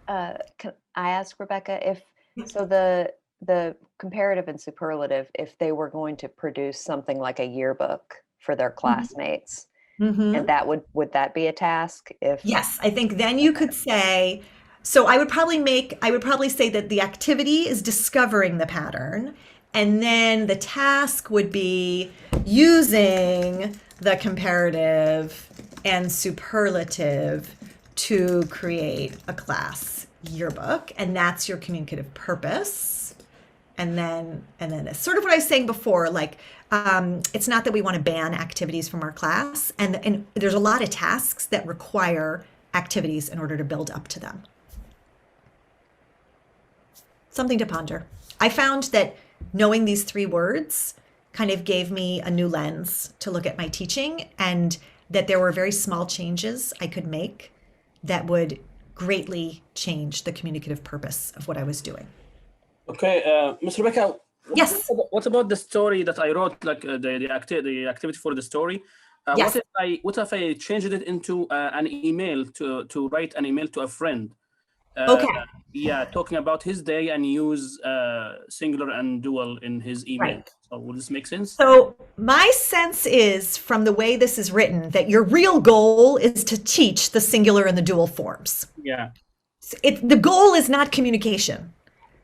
Speaker 1: Can I ask Rebecca if so the comparative and superlative, if they were going to produce something like a yearbook for their classmates, and that would that be a task?
Speaker 2: Yes, I think then you could say, so I would probably say that the activity is discovering the pattern, and then the task would be using the comparative and superlative to create a class yearbook, and that's your communicative purpose. And then it's sort of what I was saying before, like it's not that we want to ban activities from our class, and there's a lot of tasks that require activities in order to build up to them. Something to ponder. I found that knowing these 3 words kind of gave me a new lens to look at my teaching, and that there were very small changes I could make that would greatly change the communicative purpose of what I was doing.
Speaker 5: Okay, Ms. Rebecca.
Speaker 2: Yes.
Speaker 5: What about the story that I wrote, like the activity for the story?
Speaker 2: Yes.
Speaker 5: What if I changed it into an email to write an email to a friend?
Speaker 2: Okay.
Speaker 5: Yeah, talking about his day and use singular and dual in his email.
Speaker 2: Right.
Speaker 5: So will this make sense?
Speaker 2: So my sense is, from the way this is written, that your real goal is to teach the singular and the dual forms.
Speaker 5: Yeah.
Speaker 2: The goal is not communication.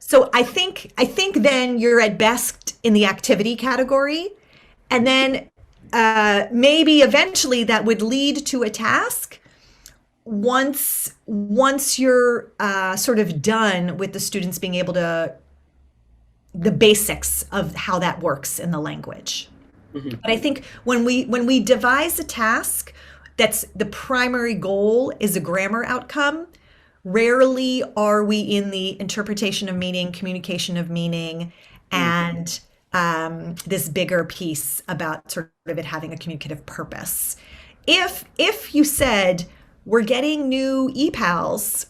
Speaker 2: So I think then you're at best in the activity category, and then maybe eventually that would lead to a task once you're sort of done with the students being able to, the basics of how that works in the language. But I think when we devise a task that's the primary goal is a grammar outcome, rarely are we in the interpretation of meaning, communication of meaning, and this bigger piece about sort of it having a communicative purpose. If you said, we're getting new EPALs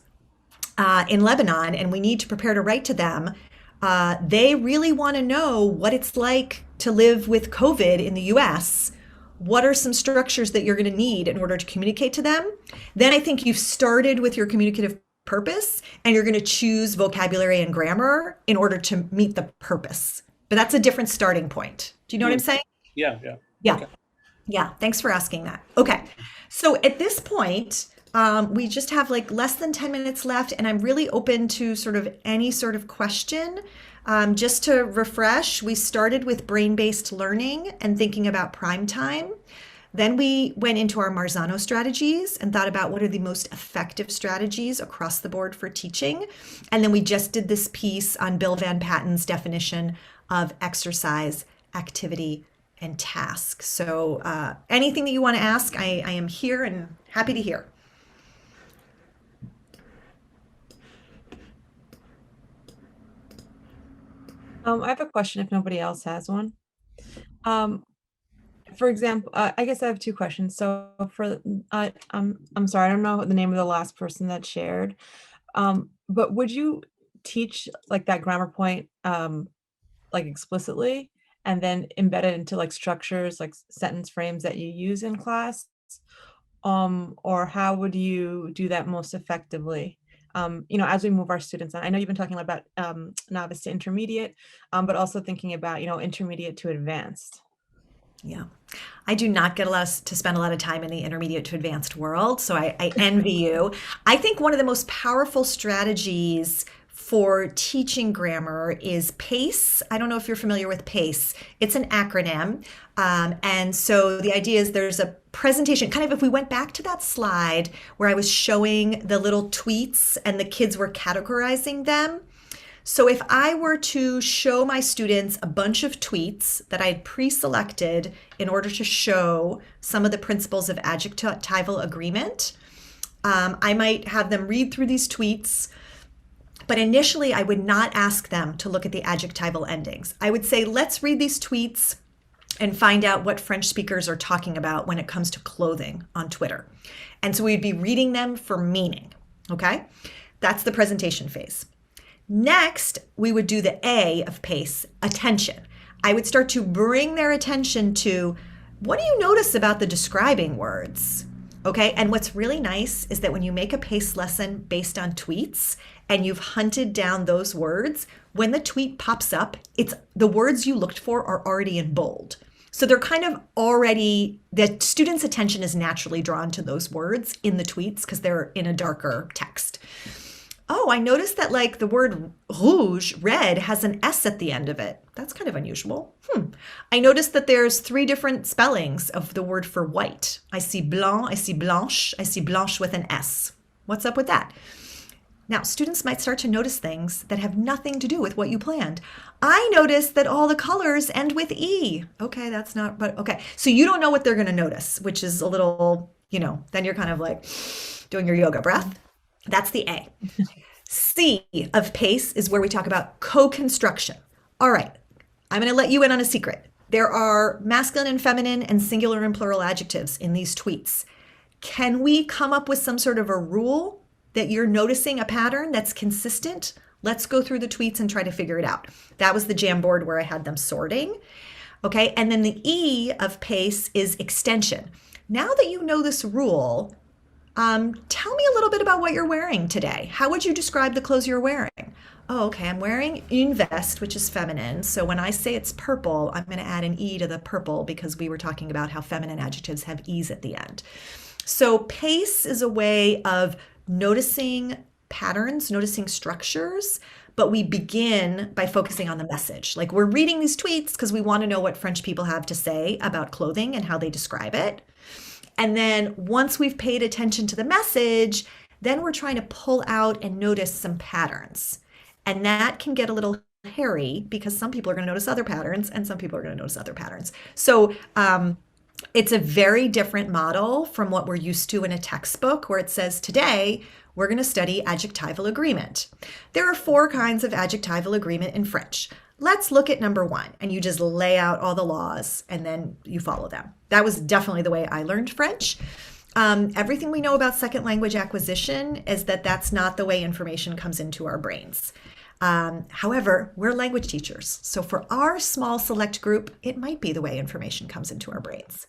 Speaker 2: in Lebanon and we need to prepare to write to them, they really want to know what it's like to live with COVID in the US. What are some structures that you're going to need in order to communicate to them? Then I think you've started with your communicative purpose, and you're going to choose vocabulary and grammar in order to meet the purpose. But that's a different starting point. Do you know what I'm saying?
Speaker 5: Yeah, yeah.
Speaker 2: Yeah.
Speaker 5: Okay.
Speaker 2: Yeah. Thanks for asking that. Okay. So at this point, we just have like less than 10 minutes left, and I'm really open to sort of any sort of question. Just to refresh, we started with brain-based learning and thinking about prime time. Then we went into our Marzano strategies and thought about what are the most effective strategies across the board for teaching. And then we just did this piece on Bill Van Patten's definition of exercise, activity, and task. So anything that you want to ask, I am here and happy to hear.
Speaker 6: I have a question if nobody else has one. For example, I guess I have two questions. So I'm sorry, I don't know the name of the last person that shared. But would you teach like that grammar point like explicitly and then embed it into like structures, like sentence frames that you use in class? Or how would you do that most effectively? As we move our students on, I know you've been talking about novice to intermediate, but also thinking about, intermediate to advanced.
Speaker 2: Yeah. I do not get to spend a lot of time in the intermediate to advanced world, so I envy you. I think one of the most powerful strategies for teaching grammar is PACE. I don't know if you're familiar with PACE. It's an acronym. And so the idea is there's a presentation, kind of if we went back to that slide where I was showing the little tweets and the kids were categorizing them. So if I were to show my students a bunch of tweets that I had pre-selected in order to show some of the principles of adjectival agreement, I might have them read through these tweets. But initially, I would not ask them to look at the adjectival endings. I would say, let's read these tweets and find out what French speakers are talking about when it comes to clothing on Twitter. And so we'd be reading them for meaning, okay? That's the presentation phase. Next, we would do the A of PACE, attention. I would start to bring their attention to, what do you notice about the describing words? Okay, and what's really nice is that when you make a PACE lesson based on tweets and you've hunted down those words, when the tweet pops up, it's the words you looked for are already in bold. So they're kind of already, the student's attention is naturally drawn to those words in the tweets because they're in a darker text. Oh, I noticed that like the word rouge, red, has an S at the end of it. That's kind of unusual. I noticed that there's 3 different spellings of the word for white. I see blanc, I see blanche with an S. What's up with that? Now, students might start to notice things that have nothing to do with what you planned. I noticed that all the colors end with E. Okay, that's not, but okay. So you don't know what they're going to notice, which is a little, then you're kind of like doing your yoga breath. That's the A. C of PACE is where we talk about co-construction. All right, I'm going to let you in on a secret. There are masculine and feminine and singular and plural adjectives in these tweets. Can we come up with some sort of a rule that you're noticing a pattern that's consistent? Let's go through the tweets and try to figure it out. That was the Jamboard where I had them sorting. Okay, and then the E of PACE is extension. Now that you know this rule, tell me a little bit about what you're wearing today. How would you describe the clothes you're wearing? Oh, okay, I'm wearing une veste, which is feminine. So when I say it's purple, I'm going to add an E to the purple because we were talking about how feminine adjectives have E's at the end. So PACE is a way of noticing patterns, noticing structures, but we begin by focusing on the message. Like we're reading these tweets because we want to know what French people have to say about clothing and how they describe it. And then once we've paid attention to the message, then we're trying to pull out and notice some patterns. And that can get a little hairy because some people are going to notice other patterns and some people are going to notice other patterns. So it's a very different model from what we're used to in a textbook where it says today, we're going to study adjectival agreement. There are 4 kinds of adjectival agreement in French. Let's look at number 1, and you just lay out all the laws and then you follow them. That was definitely the way I learned French. Everything we know about second language acquisition is that that's not the way information comes into our brains. However, we're language teachers. So for our small select group, it might be the way information comes into our brains.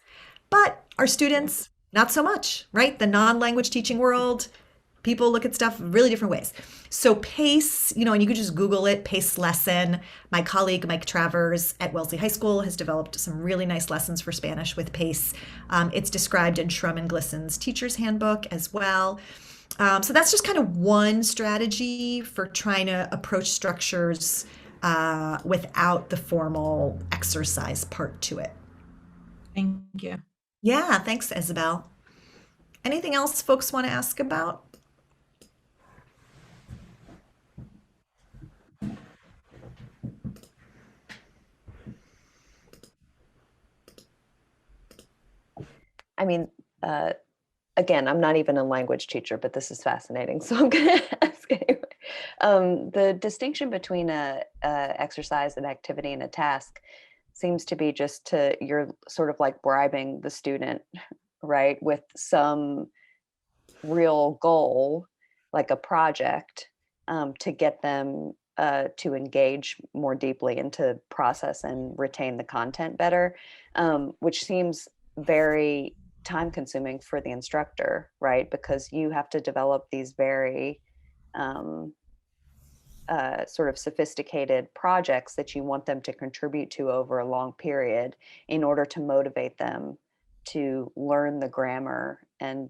Speaker 2: But our students, not so much, right? The non-language teaching world, People look at stuff really different ways. So PACE, and you could just Google it, PACE lesson. My colleague, Mike Travers at Wellesley High School has developed some really nice lessons for Spanish with PACE. It's described in Shrum and Glisson's teacher's handbook as well. So that's just kind of one strategy for trying to approach structures without the formal exercise part to it.
Speaker 6: Thank you.
Speaker 2: Yeah, thanks, Isabel. Anything else folks want to ask about?
Speaker 1: I mean, again, I'm not even a language teacher, but this is fascinating, so I'm going to ask anyway. The distinction between a exercise, an activity, and a task seems to be just you're sort of like bribing the student, right, with some real goal, like a project, to get them to engage more deeply and to process and retain the content better, which seems very time consuming for the instructor, right? Because you have to develop these very sort of sophisticated projects that you want them to contribute to over a long period in order to motivate them to learn the grammar and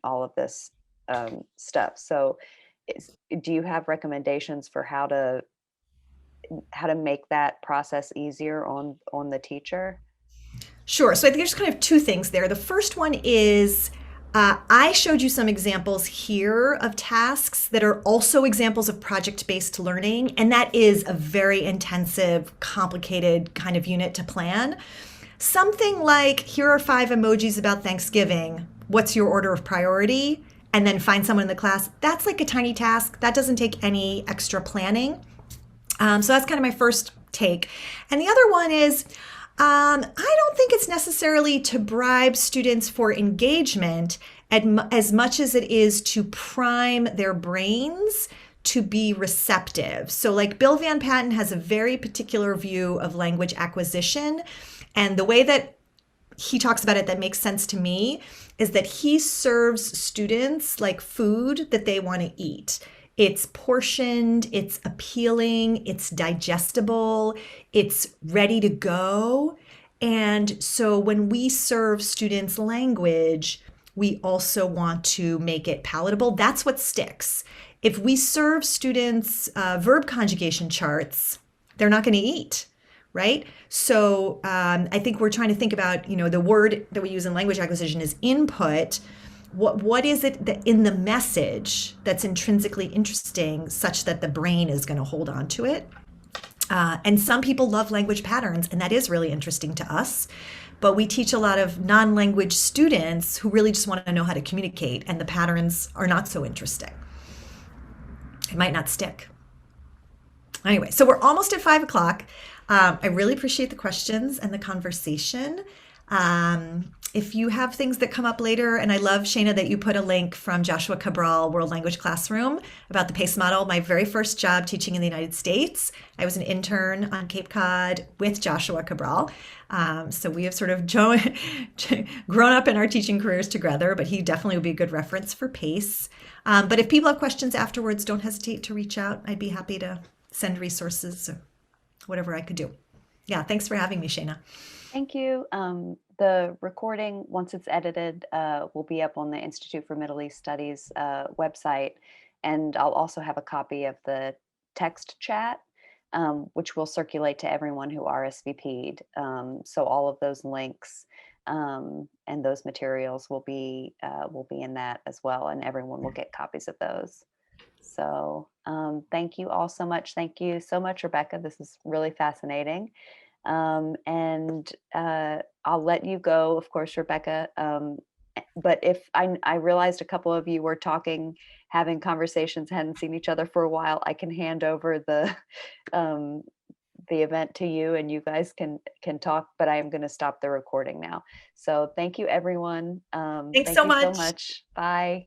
Speaker 1: all of this stuff. So do you have recommendations for how to make that process easier on the teacher?
Speaker 2: Sure. So I think there's kind of two things there. The first one is I showed you some examples here of tasks that are also examples of project-based learning, and that is a very intensive, complicated kind of unit to plan. Something like, here are 5 emojis about Thanksgiving. What's your order of priority? And then find someone in the class. That's like a tiny task. That doesn't take any extra planning. So that's kind of my first take. And the other one is, I don't think it's necessarily to bribe students for engagement as much as it is to prime their brains to be receptive. So like Bill Van Patten has a very particular view of language acquisition. And the way that he talks about it that makes sense to me is that he serves students like food that they want to eat. It's portioned, it's appealing, it's digestible, it's ready to go. And so when we serve students language, we also want to make it palatable. That's what sticks. If we serve students verb conjugation charts, they're not going to eat, right? So I think we're trying to think about, the word that we use in language acquisition is input. What is it that in the message that's intrinsically interesting such that the brain is going to hold on to it? And some people love language patterns, and that is really interesting to us. But we teach a lot of non-language students who really just want to know how to communicate, and the patterns are not so interesting. It might not stick. Anyway, so we're almost at 5 o'clock. I really appreciate the questions and the conversation. If you have things that come up later, and I love, Shana, that you put a link from Joshua Cabral, World Language Classroom, about the PACE model. My very first job teaching in the United States, I was an intern on Cape Cod with Joshua Cabral. So we have sort of grown up in our teaching careers together, but he definitely would be a good reference for PACE. But if people have questions afterwards, don't hesitate to reach out. I'd be happy to send resources or whatever I could do. Yeah, thanks for having me, Shana.
Speaker 1: Thank you. The recording, once it's edited, will be up on the Institute for Middle East Studies website. And I'll also have a copy of the text chat, which will circulate to everyone who RSVP'd. So all of those links and those materials will be in that as well, and everyone will get copies of those. So thank you all so much. Thank you so much, Rebecca. This is really fascinating. And I'll let you go, of course, Rebecca. But if I realized a couple of you were talking, having conversations, hadn't seen each other for a while, I can hand over the event to you, and you guys can talk. But I am going to stop the recording now. So thank you, everyone.
Speaker 2: Thanks so much.
Speaker 1: Bye.